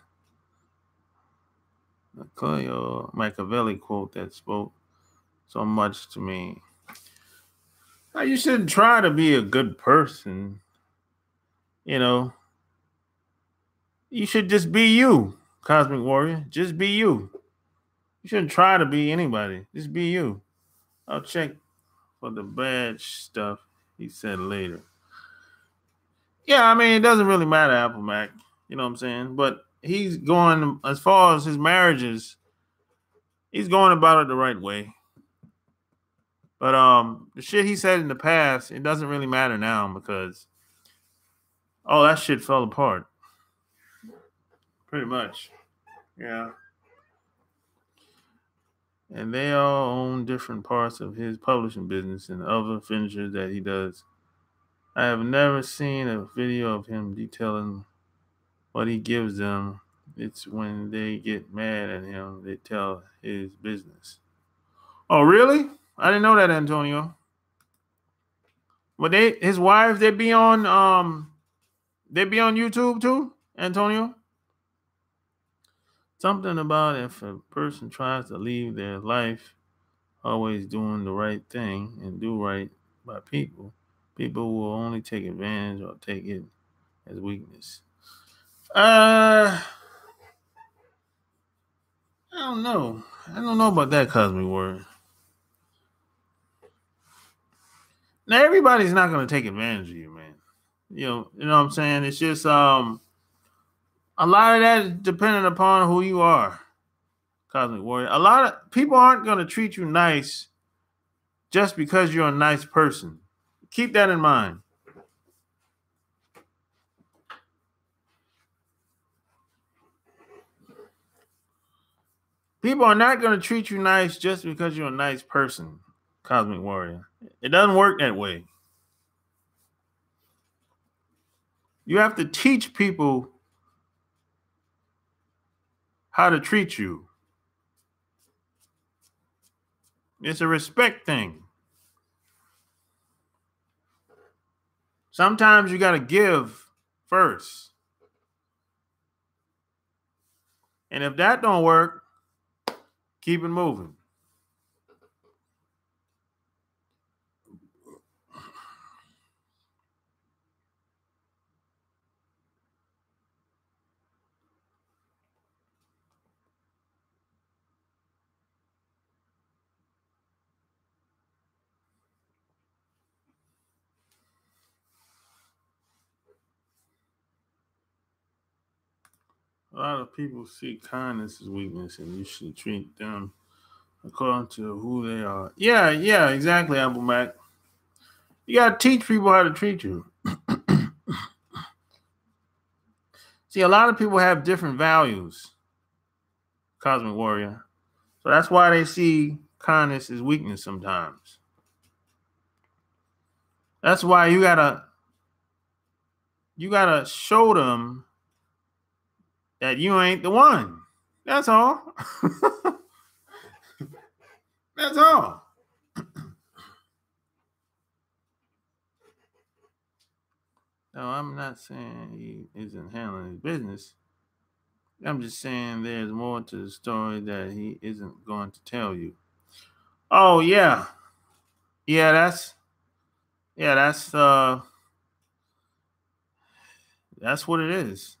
Machiavelli quote that spoke so much to me. Now, you shouldn't try to be a good person. You know, you should just be you, Cosmic Warrior. Just be you. You shouldn't try to be anybody. Just be you. I'll check for the bad stuff he said later. Yeah, I mean, it doesn't really matter, Apple Mac. You know what I'm saying? But he's going, as far as his marriages, he's going about it the right way. But the shit he said in the past, it doesn't really matter now because all that shit fell apart. Pretty much. Yeah. And they all own different parts of his publishing business and other ventures that he does. I have never seen a video of him detailing what he gives them. It's when they get mad at him, they tell his business. Oh, really? I didn't know that, Antonio. But his wives, they'd be on YouTube too, Antonio. Something about if a person tries to leave their life always doing the right thing and do right by people, people will only take advantage or take it as weakness. I don't know. I don't know about that, Cosmic Word. Now everybody's not going to take advantage of you, man. You know what I'm saying? It's just a lot of that is dependent upon who you are, Cosmic Warrior. A lot of people aren't going to treat you nice just because you're a nice person. Keep that in mind. People are not going to treat you nice just because you're a nice person, Cosmic Warrior. It doesn't work that way. You have to teach people how to treat you. It's a respect thing. Sometimes you got to give first. And if that don't work, keep it moving. A lot of people see kindness as weakness, and you should treat them according to who they are. Yeah, exactly, Apple Mac. You got to teach people how to treat you. See, a lot of people have different values, Cosmic Warrior. So that's why they see kindness as weakness sometimes. That's why you gotta show them that you ain't the one. That's all. That's all. No, I'm not saying he isn't handling his business. I'm just saying there's more to the story that he isn't going to tell you. Oh yeah. Yeah, that's what it is,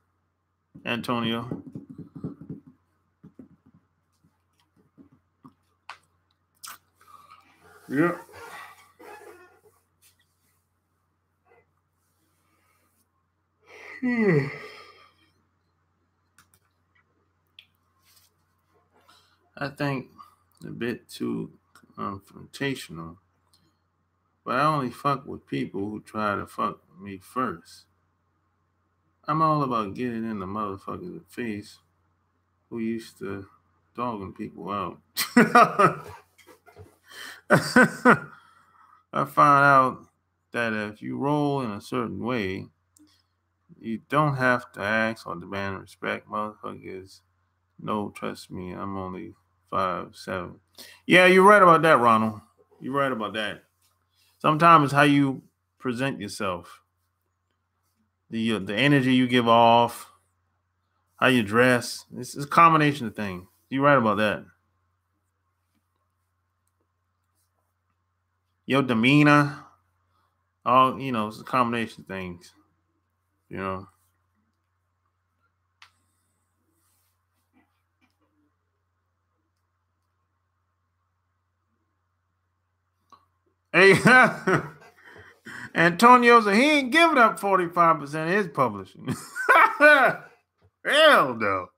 Antonio. Yeah. I think a bit too confrontational, but I only fuck with people who try to fuck me first. I'm all about getting in the motherfucker's face who used to dogging people out. I found out that if you roll in a certain way, you don't have to ask or demand respect. Motherfuckers, no, trust me, I'm only 5'7". Yeah, you're right about that, Ronald. You're right about that. Sometimes it's how you present yourself, the energy you give off, how you dress. It's a combination of things. You're right about that. Your demeanor, all it's a combination of things. You know. Hey, Antonio said he ain't giving up 45% of his publishing. Hell no.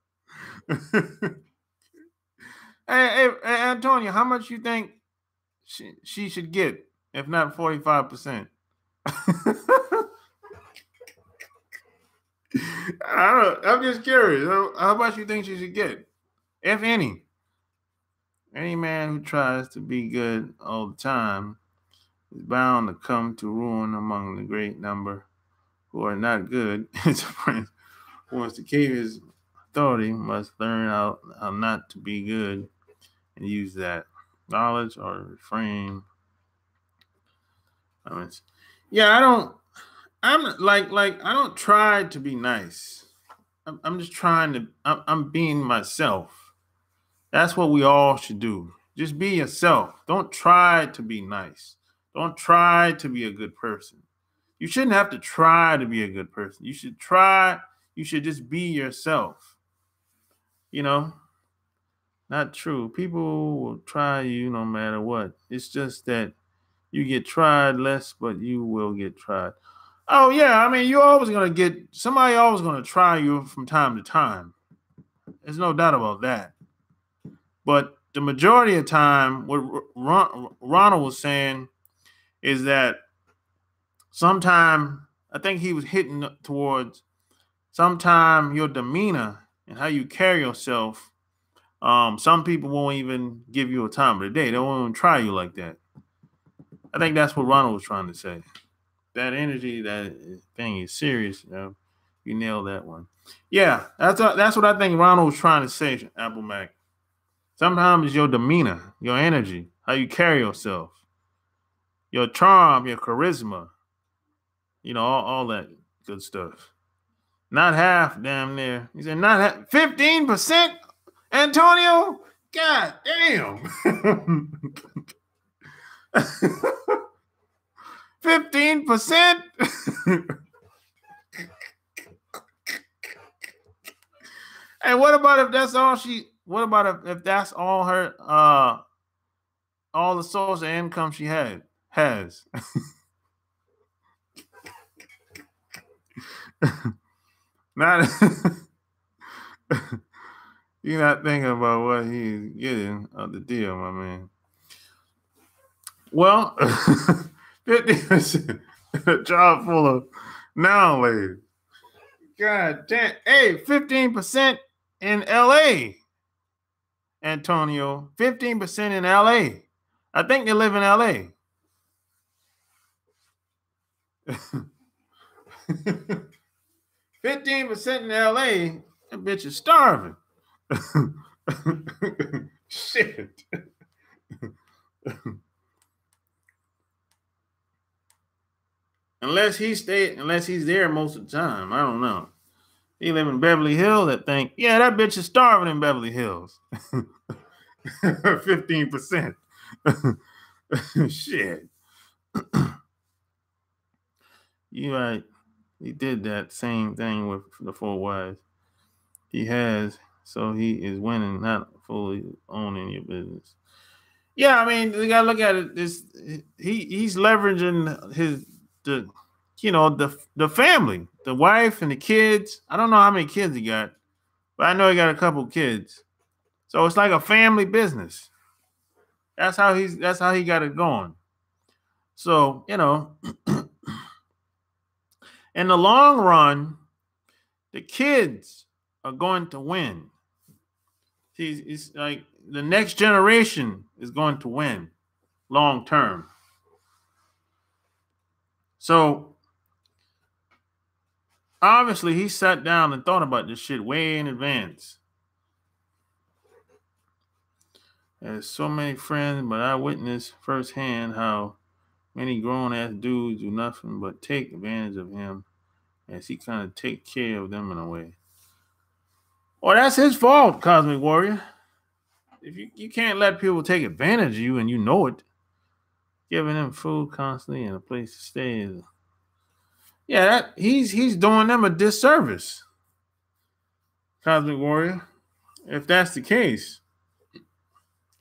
Hey, Antonio, how much you think she should get, if not 45%? I'm just curious. How much you think she should get, if any? Any man who tries to be good all the time is bound to come to ruin among the great number who are not good. His friend who wants to keep his authority must learn how not to be good and use that knowledge or refrain. Yeah, I'm like I don't try to be nice. I'm just trying to. I'm being myself. That's what we all should do. Just be yourself. Don't try to be nice. Don't try to be a good person. You shouldn't have to try to be a good person. You should try. You should just be yourself. You know, not true. People will try you no matter what. It's just that you get tried less, but you will get tried. Oh yeah, I mean, you're always gonna get somebody. Always gonna try you from time to time. There's no doubt about that. But the majority of the time, what Ronald was saying is that sometime I think he was hitting towards sometime your demeanor and how you carry yourself. Some people won't even give you a time of the day. They won't even try you like that. I think that's what Ronald was trying to say. That energy, that thing is serious. You nailed that one. Yeah, that's what I think Ronald was trying to say, Apple Mac. Sometimes it's your demeanor, your energy, how you carry yourself, your charm, your charisma, all that good stuff. Not half, damn near. He said not half, 15%, Antonio? God damn. 15%? And what about if that's all what about if that's all her all the source of income she has? Not you're not thinking about what he's getting of the deal, my man. Well, 50% a job full of now ladies. God damn. Hey, 15% in LA. Antonio. 15% in LA. I think they live in LA. 15% in LA. That bitch is starving. Shit. Unless he's there most of the time. I don't know. He live in Beverly Hills, I think. Yeah, that bitch is starving in Beverly Hills. 15%. Shit. You right. He did that same thing with the 4 wives. He has, so he is winning, not fully owning your business. Yeah, I mean, you gotta look at it. He's leveraging the family, the wife and the kids. I don't know how many kids he got, but I know he got a couple kids. So it's like a family business. That's how he got it going. So, in the long run, the kids are going to win. It's like the next generation is going to win long term. So obviously he sat down and thought about this shit way in advance. There's so many friends, but I witnessed firsthand how many grown-ass dudes do nothing but take advantage of him as he kind of take care of them in a way. Well, that's his fault, Cosmic Warrior. If you can't let people take advantage of you and you know it, giving them food constantly and a place to stay is he's doing them a disservice, Cosmic Warrior. If that's the case, you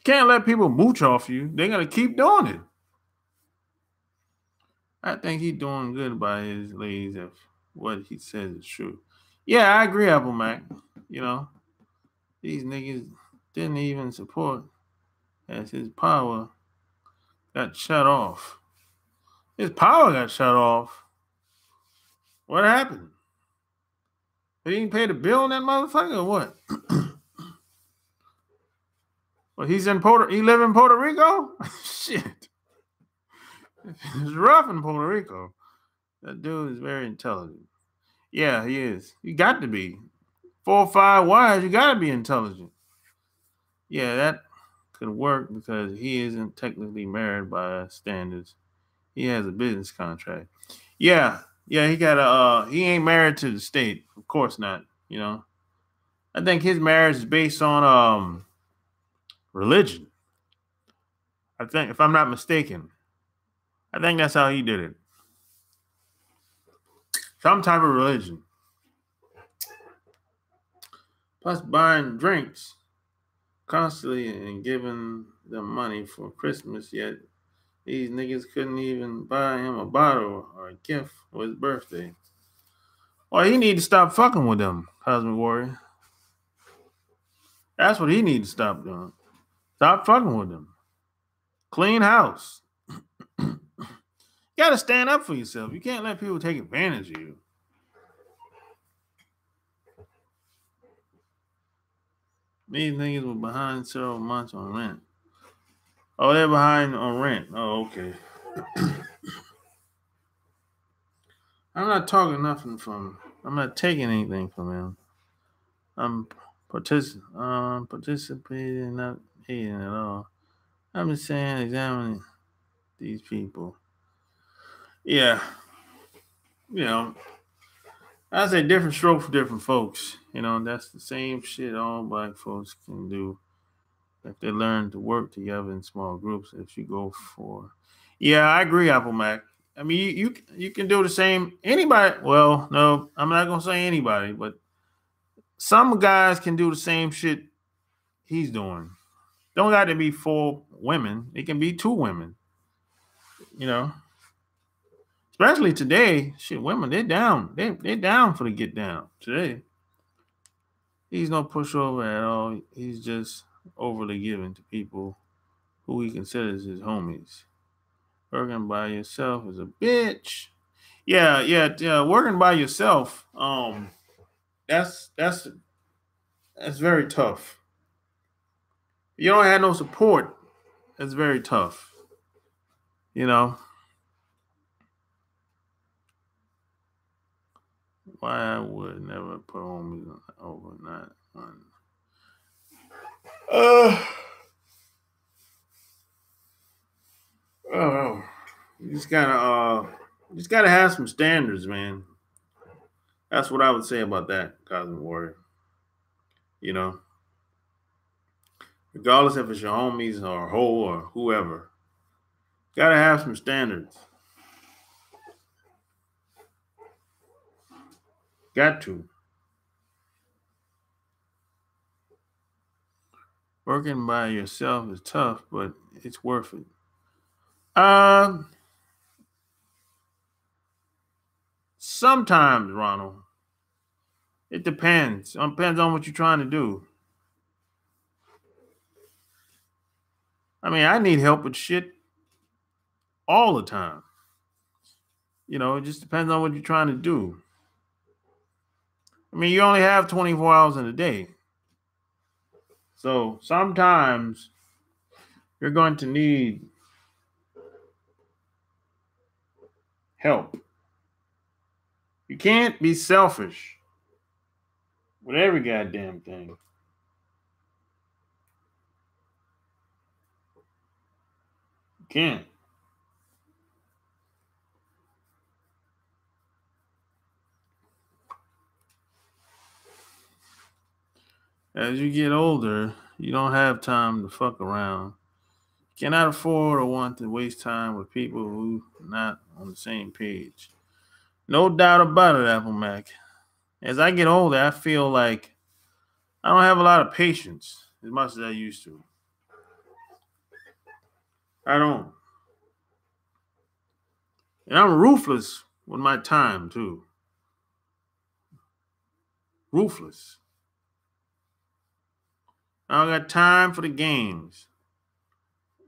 can't let people mooch off you. They're gonna keep doing it. I think he's doing good by his ladies if what he says is true. Yeah, I agree, Apple Mac. These niggas didn't even support as his power got shut off. His power got shut off. What happened? He didn't pay the bill on that motherfucker or what? Well, he live in Puerto Rico? Shit. It's rough in Puerto Rico. That dude is very intelligent. Yeah, he is. You got to be. 4 or 5 wives, you got to be intelligent. Yeah, that could work because he isn't technically married by standards. He has a business contract. Yeah, he got he ain't married to the state. Of course not, I think his marriage is based on religion. I think, if I'm not mistaken. I think that's how he did it. Some type of religion. Plus buying drinks constantly and giving them money for Christmas, yet these niggas couldn't even buy him a bottle or a gift for his birthday. Well, he need to stop fucking with them, Cosmic Warrior. That's what he need to stop doing. Stop fucking with them. Clean house. You gotta stand up for yourself. You can't let people take advantage of you. These niggas were behind several months on rent. Oh, they're behind on rent. Oh, okay. I'm not not taking anything from him. I'm participating, not hating at all. I'm just saying, examining these people. Yeah. I say different stroke for different folks. That's the same shit all black folks can do if they learn to work together in small groups. If you go for, yeah, I agree, Apple Mac. I mean, you can do the same. Anybody? Well, no, I'm not gonna say anybody, but some guys can do the same shit he's doing. Don't got to be 4 women. It can be 2 women. Especially today, shit, women, they're down. They're down for the get down today. He's no pushover at all. He's just overly giving to people who he considers his homies. Working by yourself is a bitch. Yeah. Working by yourself, that's very tough. You don't have no support. That's very tough. Why I would never put homies overnight on. Oh, you just gotta have some standards, man. That's what I would say about that, Cosmic Warrior. Regardless if it's your homies or hoe or whoever, gotta have some standards. Got to. Working by yourself is tough, but it's worth it. Sometimes, Ronald. It depends. It depends on what you're trying to do. I mean, I need help with shit all the time. It just depends on what you're trying to do. I mean, you only have 24 hours in a day. So sometimes you're going to need help. You can't be selfish with every goddamn thing. You can't. As you get older, you don't have time to fuck around. You cannot afford or want to waste time with people who are not on the same page. No doubt about it, Apple Mac. As I get older, I feel like I don't have a lot of patience as much as I used to. I don't. And I'm ruthless with my time, too. Ruthless. I don't got time for the games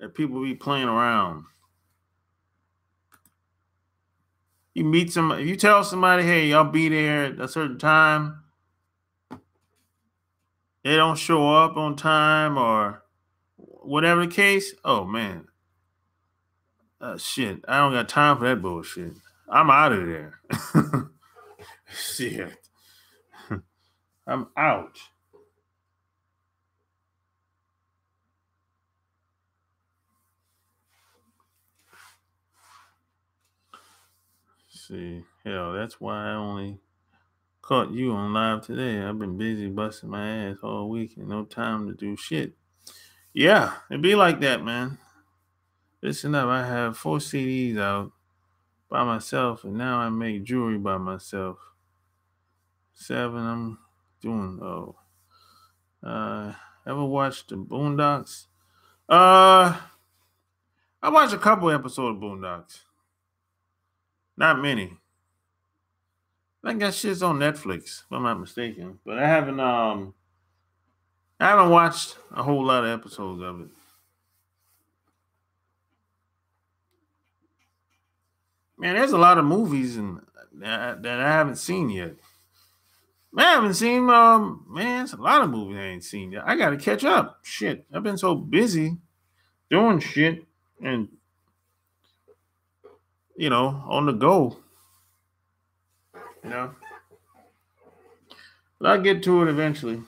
that people be playing around. You meet somebody, if you tell somebody, hey, I'll be there at a certain time, they don't show up on time or whatever the case, oh man. Shit, I don't got time for that bullshit. I'm out of there. Shit. I'm out. See, hell, that's why I only caught you on live today. I've been busy busting my ass all week and no time to do shit. Yeah, it be like that, man. Listen up, I have 4 CDs out by myself, and now I make jewelry by myself. 7, I'm doing. Ever watched the Boondocks? I watched a couple episodes of Boondocks. Not many. I think that shit's on Netflix, if I'm not mistaken. But I haven't watched a whole lot of episodes of it. Man, there's a lot of movies that I haven't seen yet. Man, I haven't seen man, it's a lot of movies I ain't seen yet. I gotta catch up. Shit. I've been so busy doing shit and on the go. But I'll get to it eventually.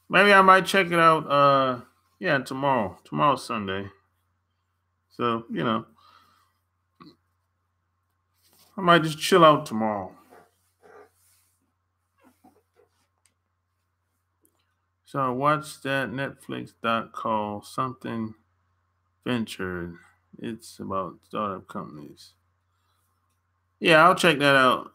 Maybe I might check it out tomorrow. Tomorrow's Sunday. So, I might just chill out tomorrow. So I watched that Netflix doc called Something Ventured. It's about startup companies. Yeah, I'll check that out.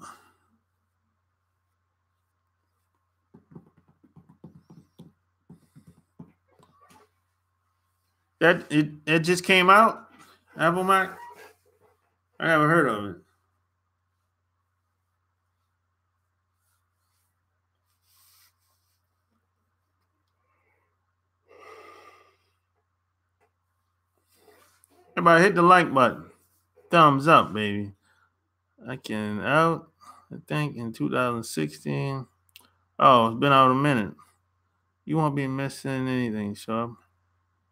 It just came out? Apple Mac? I never heard of it. Everybody hit the like button. Thumbs up, baby. I think in 2016. Oh, it's been out a minute. You won't be missing anything, Sharp.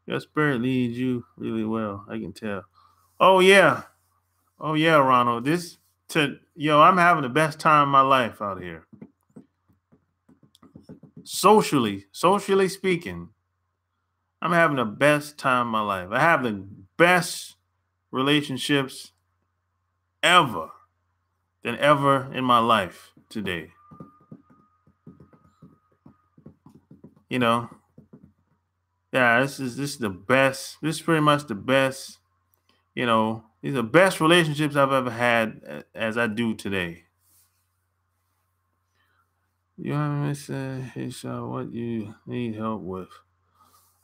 Your spirit leads you really well. I can tell. Oh yeah, Ronald. I'm having the best time of my life out here. Socially speaking, I'm having the best time of my life. I have the best relationships ever in my life today. Yeah, this is the best. This is pretty much the best. These are the best relationships I've ever had as I do today. You haven't said, hey, Shaw, what you need help with?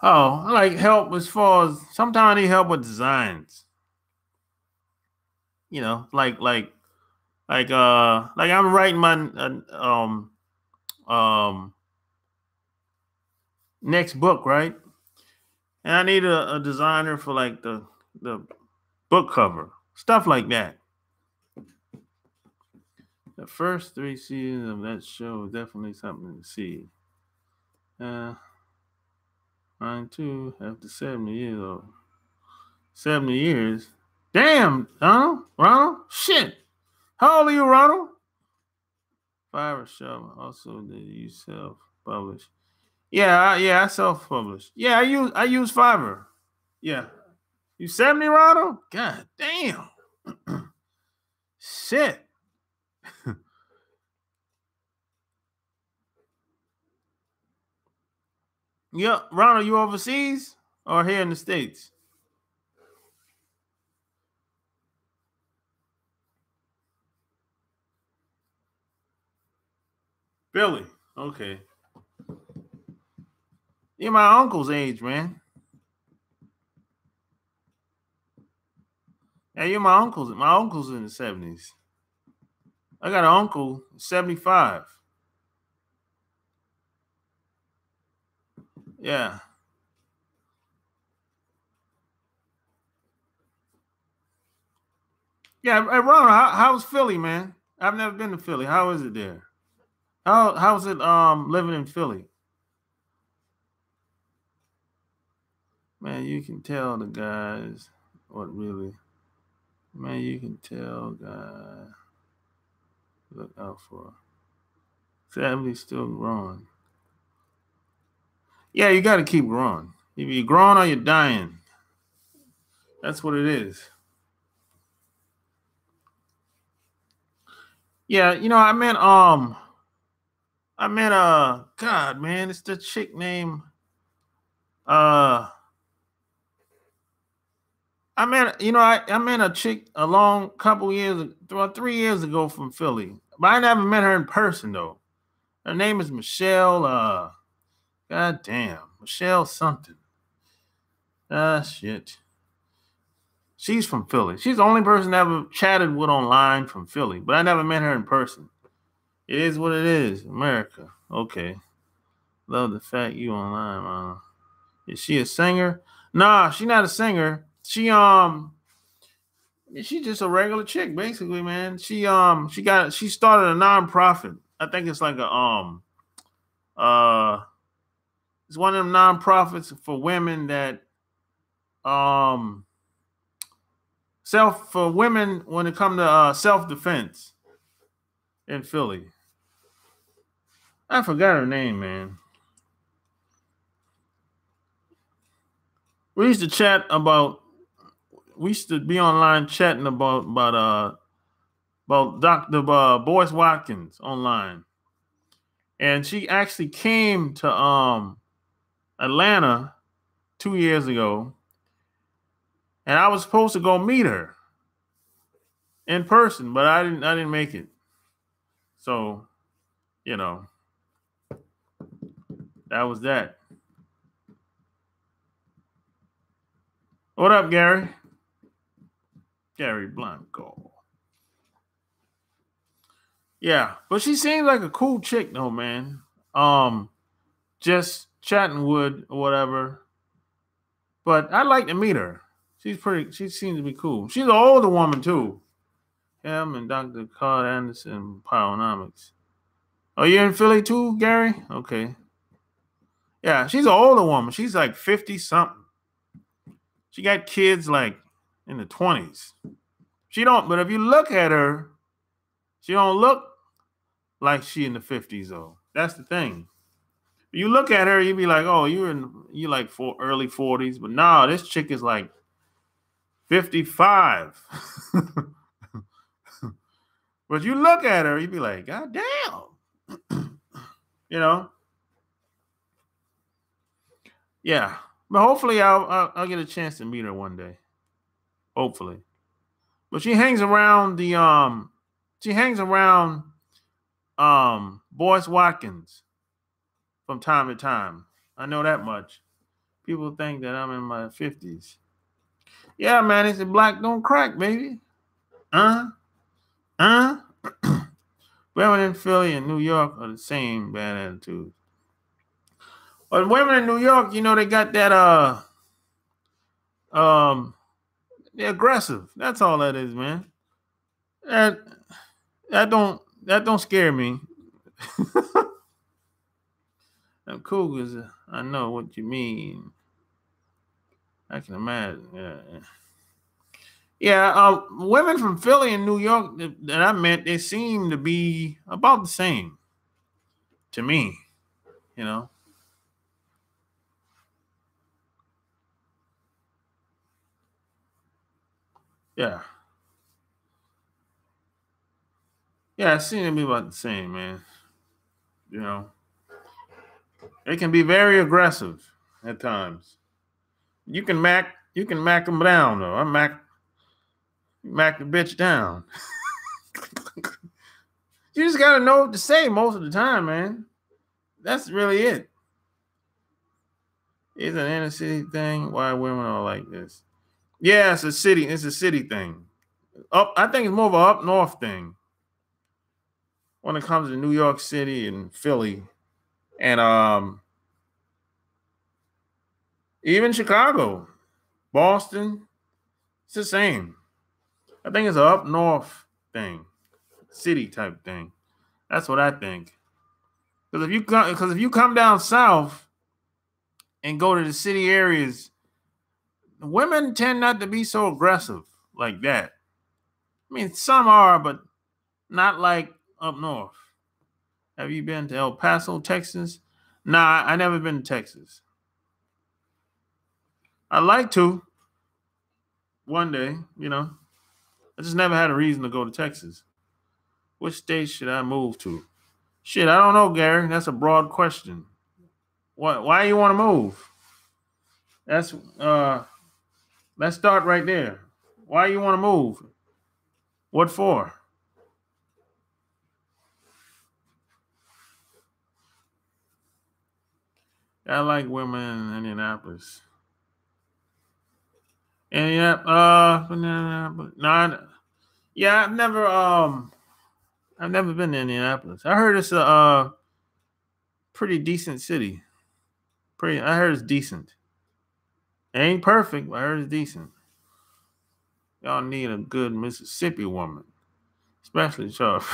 Oh, I like help as far as sometimes I need help with designs. You know, like I'm writing my um next book, right? And I need a designer for like the book cover, stuff like that. The first 3 seasons of that show is definitely something to see. Mine too, after 70 years old. 70 years. Damn, Ronald? Shit. How old are you, Ronald? Fiverr show. Also, did you self-publish? Yeah, I self-published. Yeah, I use Fiverr. Yeah. You 70, Ronald? God damn. Shit. Yeah, Ronald, you overseas or here in the States? Philly. Okay. You're my uncle's age, man. Yeah, you're my uncle's. My uncle's in the 70s. I got an uncle, 75. Yeah. Yeah, hey, Ronald, how's Philly, man? I've never been to Philly. How is it there? How's it living in Philly? Man, you can tell the guys what really. Man, you can tell guys look out for. 70 still growing. Yeah, you got to keep growing. Either you're growing or you're dying. That's what it is. Yeah, I met God, man, it's the chick named uh I met a chick a long couple years, about 3 years ago from Philly, but I never met her in person though. Her name is Michelle. God damn, Michelle something. Shit. She's from Philly. She's the only person I ever chatted with online from Philly, but I never met her in person. It is what it is, America. Okay. Love the fact you online, man. Is she a singer? Nah, she not a singer. She's just a regular chick, basically, man. She started a nonprofit. I think it's like a uh it's one of them nonprofits for women that um self for women when it comes to self defense in Philly. I forgot her name, man. We used to chat about we used to be online chatting about Dr. Boyce Watkins online. And she actually came to Atlanta 2 years ago, and I was supposed to go meet her in person, but I didn't make it. So, you know, that was that. What up, Gary? Gary Blanco. Yeah, but she seems like a cool chick though, man. Um, just chatting wood or whatever. But I'd like to meet her. She seems to be cool. She's an older woman too. Him and Dr. Carl Anderson, Pyonomics. Oh, you in Philly too, Gary? Okay. Yeah, she's an older woman. She's like 50 something. She got kids like in the 20s. She don't, but if you look at her, she don't look like she in the 50s though. That's the thing. You look at her, you be like, oh, you like early 40s, but nah, this chick is like 55. But you look at her, you be like, God damn. you know? Yeah. But hopefully I'll get a chance to meet her one day. Hopefully. But she hangs around Boyce Watkins from time to time. I know that much. People think that I'm in my 50s. Yeah, man, it's a black don't crack, baby. Uh, uh. Women in Philly and New York are the same bad attitude. But women in New York, you know, they got that they're aggressive. That's all that is, man. That that don't scare me. Them cougars, I know what you mean. I can imagine. Yeah. Women from Philly and New York that I met, they seem to be about the same to me. You know. Yeah. Yeah, it seems to be about the same, man. You know. They can be very aggressive at times. You can mac them down though. I mac the bitch down. You just gotta know what to say most of the time, man. That's really it. It's an inner city thing. Why women are like this? Yeah, it's a city. It's a city thing. I think it's more of a up north thing when it comes to New York City and Philly, and even Chicago, Boston. It's the same. I think it's a up north thing, city type thing. That's what I think. Because if you come down south and go to the city areas, women tend not to be so aggressive like that. I mean, some are, but not like up north. Have you been to El Paso, Texas? Nah, I never been to Texas. I'd like to one day, you know. I just never had a reason to go to Texas. Which state should I move to? Shit, I don't know, Gary. That's a broad question. Why you want to move? That's let's start right there. Why you want to move? What for? I like women in Indianapolis. Indianapolis. No, yeah, I've never been to Indianapolis. I heard it's a pretty decent city. I heard it's decent. It ain't perfect, but I heard it's decent. Y'all need a good Mississippi woman, especially Charles.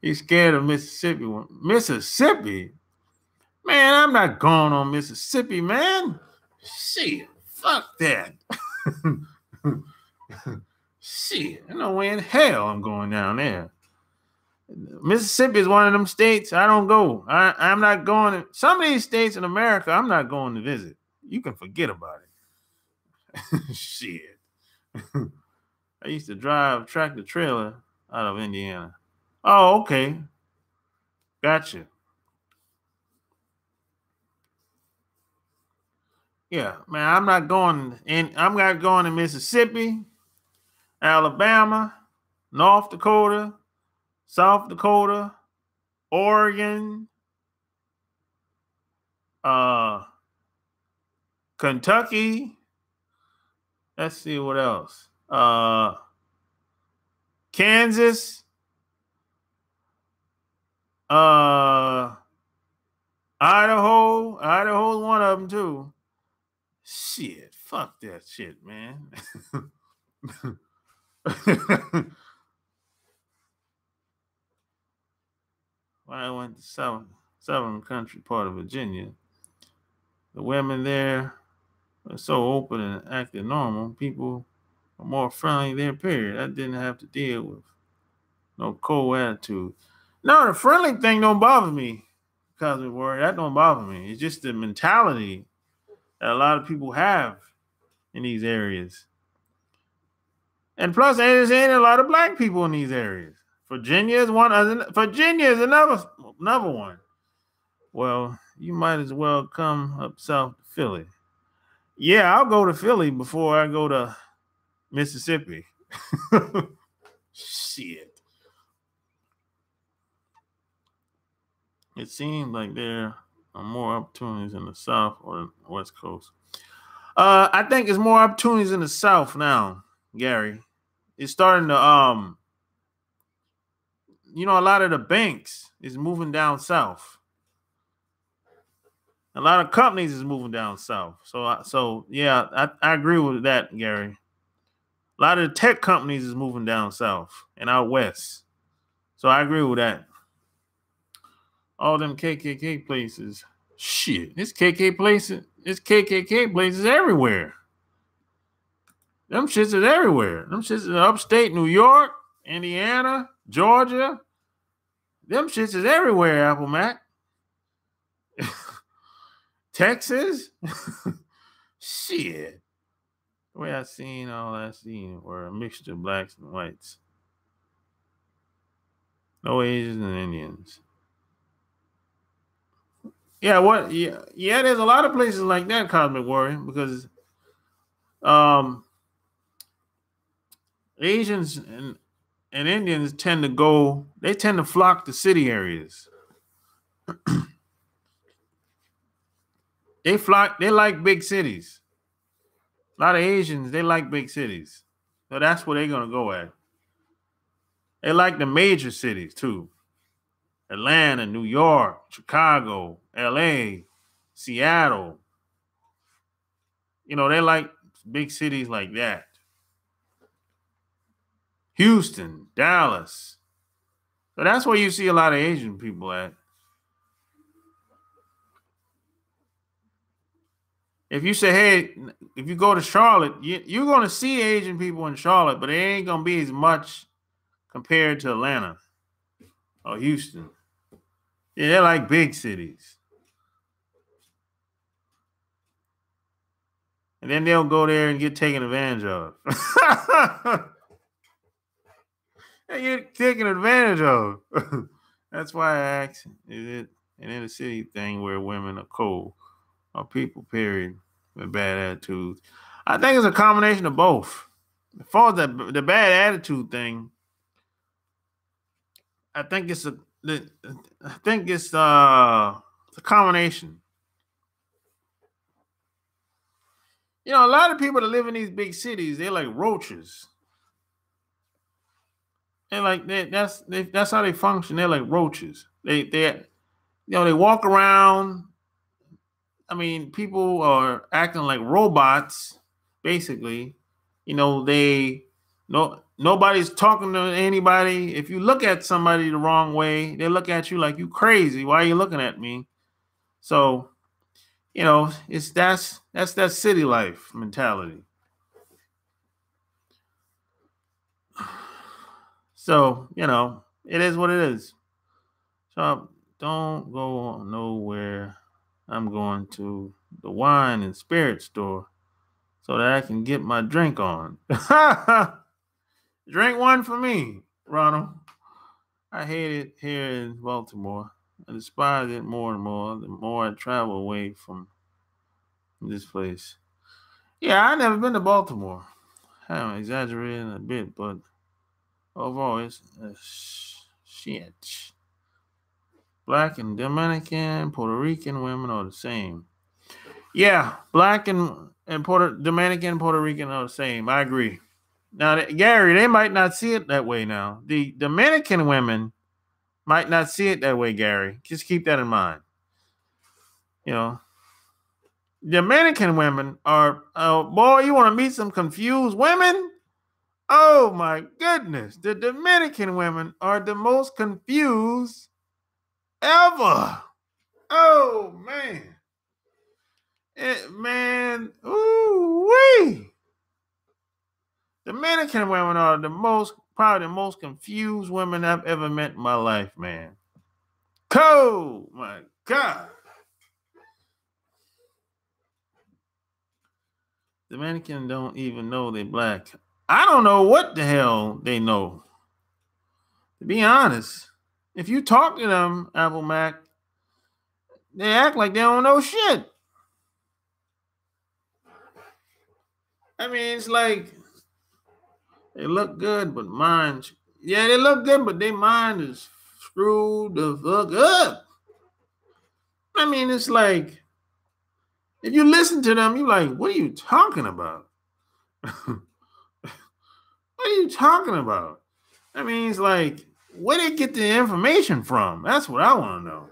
He's scared of Mississippi woman. Mississippi, man, I'm not going on Mississippi, man. Shit, fuck that. Shit, no way in hell I'm going down there. Mississippi is one of them states I don't go. I'm not going to some of these states in America. I'm not going to visit. You can forget about it. Shit. I used to drive tractor trailer out of Indiana. Oh, okay. Gotcha. Yeah, man, I'm not going to Mississippi, Alabama, North Dakota, South Dakota, Oregon, uh, Kentucky. Let's see what else. Kansas, Idaho. Idaho's one of them too. Shit, fuck that shit, man. When I went to southern country part of Virginia, the women there are so open and acting normal. People are more friendly there, period. I didn't have to deal with no cold attitude. No, the friendly thing don't bother me because of word. That don't bother me. It's just the mentality that a lot of people have in these areas. And plus, there's ain't a lot of black people in these areas. Virginia is one. Virginia is another one. Well, you might as well come up south to Philly. Yeah, I'll go to Philly before I go to Mississippi. Shit. It seems like there are more opportunities in the South or the West Coast. I think there's more opportunities in the South now, Gary. It's starting to a lot of the banks is moving down south. A lot of companies is moving down south. So yeah, I agree with that, Gary. A lot of the tech companies is moving down south and out west. So I agree with that. All them KKK places. Shit, it's KKK places everywhere. Them shits is everywhere. Them shits is upstate New York, Indiana, Georgia. Them shits is everywhere, Apple Mac. Texas. Shit. The way I seen all I seen were a mixture of blacks and whites. No Asians and Indians. Yeah, what? Yeah, there's a lot of places like that, Cosmic Warrior, because Asians and Indians tend to flock to city areas. They like big cities. A lot of Asians, they like big cities. So that's where they're gonna go at. They like the major cities too. Atlanta, New York, Chicago, LA, Seattle. They like big cities like that. Houston, Dallas. So that's where you see a lot of Asian people at. If you say, hey, if you go to Charlotte, you're going to see Asian people in Charlotte, but it ain't going to be as much compared to Atlanta or Houston. Yeah, they're like big cities. And then they'll go there and get taken advantage of. They get taken advantage of. That's why I asked, is it an inner city thing where women are cold or people, period, with bad attitudes? I think it's a combination of both. As far as the bad attitude thing, I think it's a combination. A lot of people that live in these big cities, they're like roaches. They're like that's how they function. They're like roaches. They walk around. I mean, people are acting like robots, basically. Nobody's talking to anybody. If you look at somebody the wrong way, they look at you like you crazy. Why are you looking at me? So, that's that city life mentality. So, it is what it is. So don't go nowhere. I'm going to the wine and spirit store so that I can get my drink on. Drink one for me, Ronald. I hate it here in Baltimore. I despise it more and more the more I travel away from this place. Yeah, I've never been to Baltimore. I'm exaggerating a bit, but overall, it's shit. Black and Dominican, Puerto Rican women are the same. Yeah, black and Dominican, Puerto Rican are the same. I agree. Now, Gary, they might not see it that way now. The Dominican women might not see it that way, Gary. Just keep that in mind. Dominican women are, boy, you want to meet some confused women? Oh, my goodness. The Dominican women are the most confused ever. Oh, man. Ooh-wee. Dominican women are probably the most confused women I've ever met in my life, man. Oh, my God. Dominican don't even know they're black. I don't know what the hell they know. To be honest, if you talk to them, Apple Mac, they act like they don't know shit. I mean, it's like they look good, but they look good, but their mind is screwed the fuck up. I mean, it's like If you listen to them, you're like, what are you talking about? What are you talking about? I mean, it's like, where did they get the information from? That's what I want to know.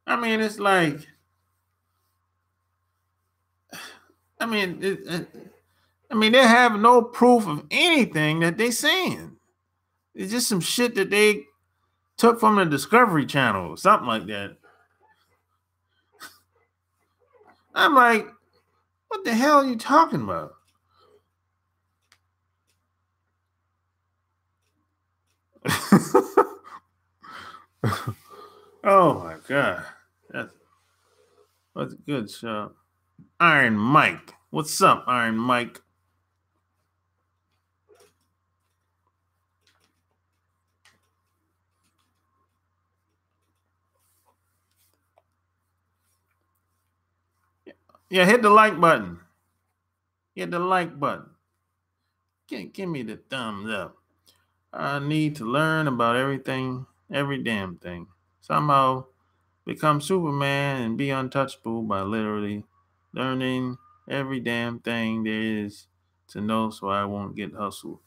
I mean, it's like, I mean, they have no proof of anything that they're saying. It's just some shit that they took from the Discovery Channel or something like that. I'm like, what the hell are you talking about? Oh my God. That's a good show. Iron Mike. What's up, Iron Mike? Yeah, hit the like button. Hit the like button. Give me the thumbs up. I need to learn about everything, every damn thing. Somehow become Superman and be untouchable by literally learning every damn thing there is to know so I won't get hustled.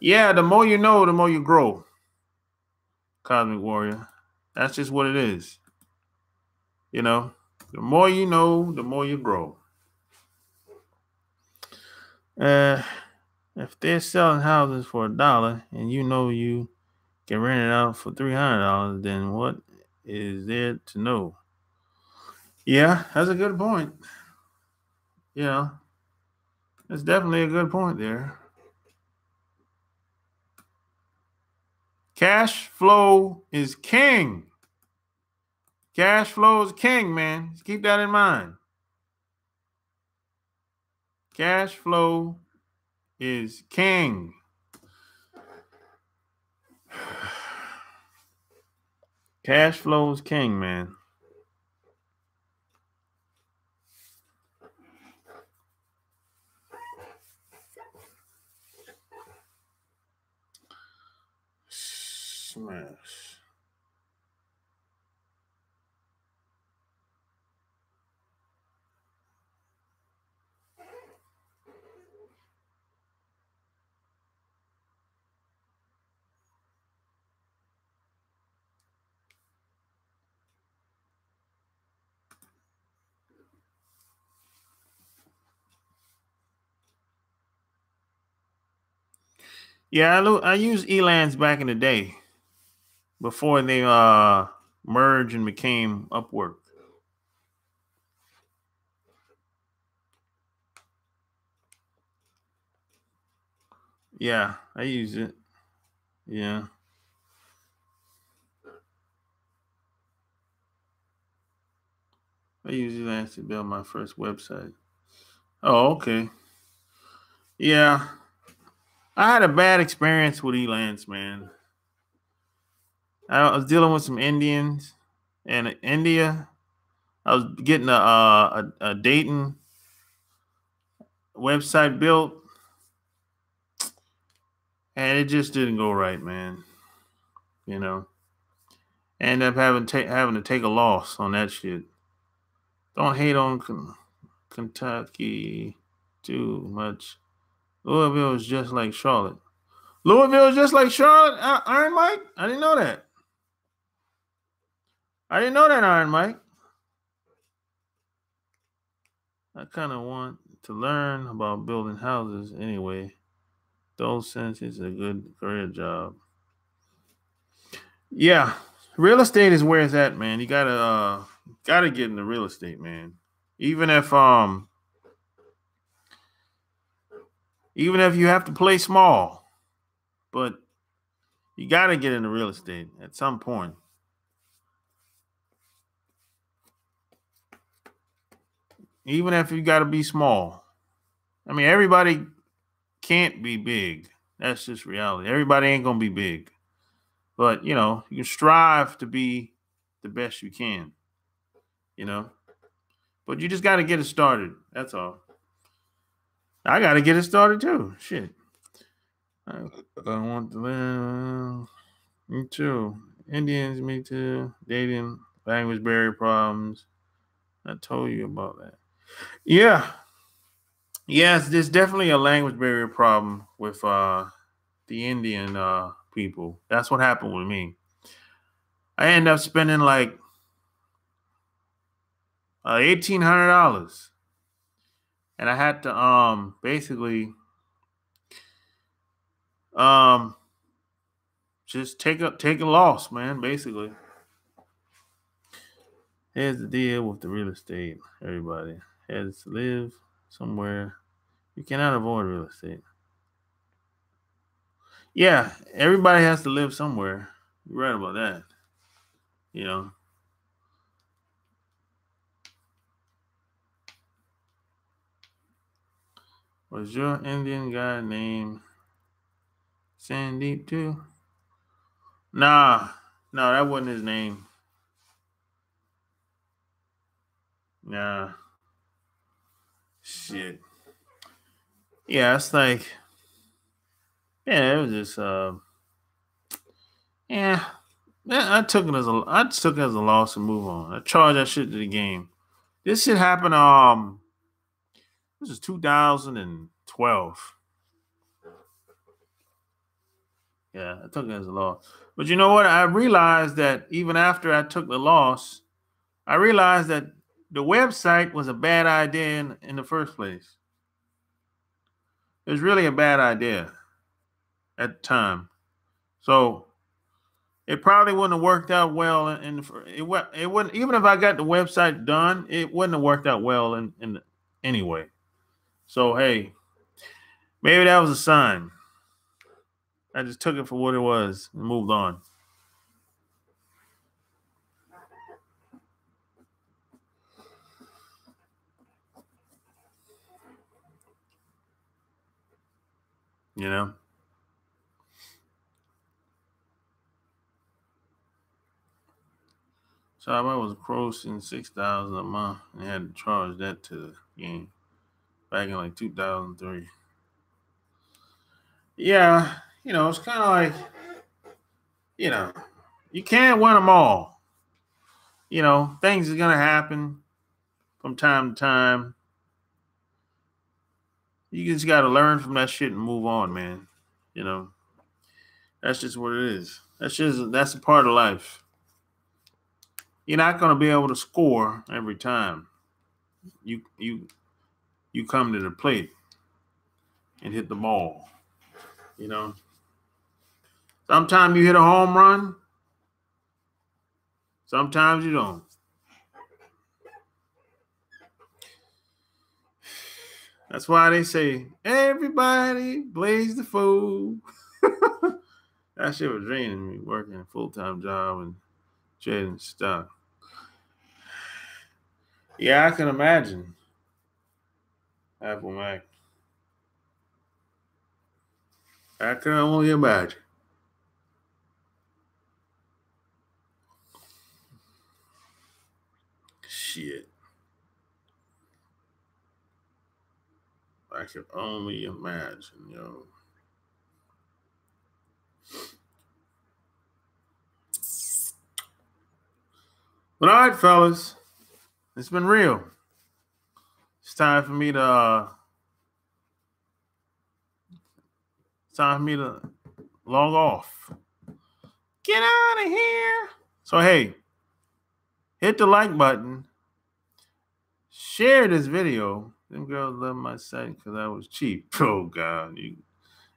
Yeah, the more you know, the more you grow. Cosmic Warrior. That's just what it is. You know, the more you know, the more you grow. If they're selling houses for $1 and you know you can rent it out for $300, then what is there to know? Yeah, that's a good point. You know, that's definitely a good point there. Cash flow is king. Cash flow is king, man. Just keep that in mind. Cash flow is king. Cash flow is king, man. Smash. Yeah, I used Elance back in the day before they merged and became Upwork. Yeah, I use it. Yeah. I use Elance to build my first website. Oh, okay. Yeah. I had a bad experience with Elance, man. I was dealing with some Indians in India. I was getting a dating website built, and it just didn't go right, man. You know, ended up having to take a loss on that shit. Don't hate on Kentucky too much. Louisville is just like Charlotte. Louisville is just like Charlotte. Iron Mike. I didn't know that. I didn't know that, Iron Mike. I kind of want to learn about building houses anyway. Though since it's a good career job. Yeah, real estate is where it's at, man. You gotta get into real estate, man. Even if you have to play small, but you gotta get into real estate at some point. Even if you gotta be small. I mean, everybody can't be big. That's just reality. Everybody ain't gonna be big. But you know, you can strive to be the best you can, you know. But you just gotta get it started. That's all. I gotta get it started too. Shit. I want to learn. Me too. Indians, me too. Dating Language barrier problems. I told you about that. Yeah. Yes, there's definitely a language barrier problem with the Indian people. That's what happened with me. I ended up spending like $1,800, and I had to basically um just take a loss, man. Basically, here's the deal with the real estate. Everybody has to live somewhere. You cannot avoid real estate. Yeah, everybody has to live somewhere. You're right about that. You know. Was your Indian guy named Sandeep too? Nah, no, that wasn't his name. Nah, shit. Yeah, it's like, yeah, it was just, yeah. I took it as a loss and move on. I charged that shit to the game. This shit happened. This is 2012. Yeah, I took it as a loss. But you know what? I realized that even after I took the loss, I realized that the website was a bad idea in the first place. It was really a bad idea at the time. So it probably wouldn't have worked out well. It wouldn't, even if I got the website done, it wouldn't have worked out well anyway. So hey, maybe that was a sign. I just took it for what it was and moved on. You know. So I was grossing 6,000 a month and had to charge that to the game back in like 2003. Yeah, it's kind of like, you know, you can't win them all. Things are gonna happen from time to time. You just got to learn from that shit and move on, man. You know, that's just what it is. That's a part of life. You're not gonna be able to score every time you come to the plate and hit the ball. You know, sometimes you hit a home run, sometimes you don't. That's why they say everybody blaze the fool. That shit was draining me working a full-time job and trading stock. Yeah, I can imagine. Apple Mac. I can only imagine. Shit. I can only imagine, yo. But all right, fellas, it's been real. It's time for me to. It's time for me to log off. Get out of here. So hey, hit the like button. Share this video. Them girls love my site because I was cheap. Oh God,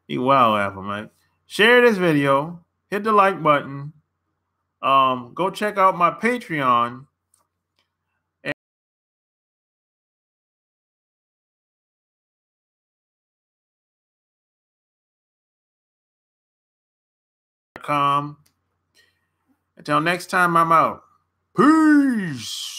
you wow, Apple Mike. Share this video. Hit the like button. Go check out my Patreon. Until next time, I'm out. Peace.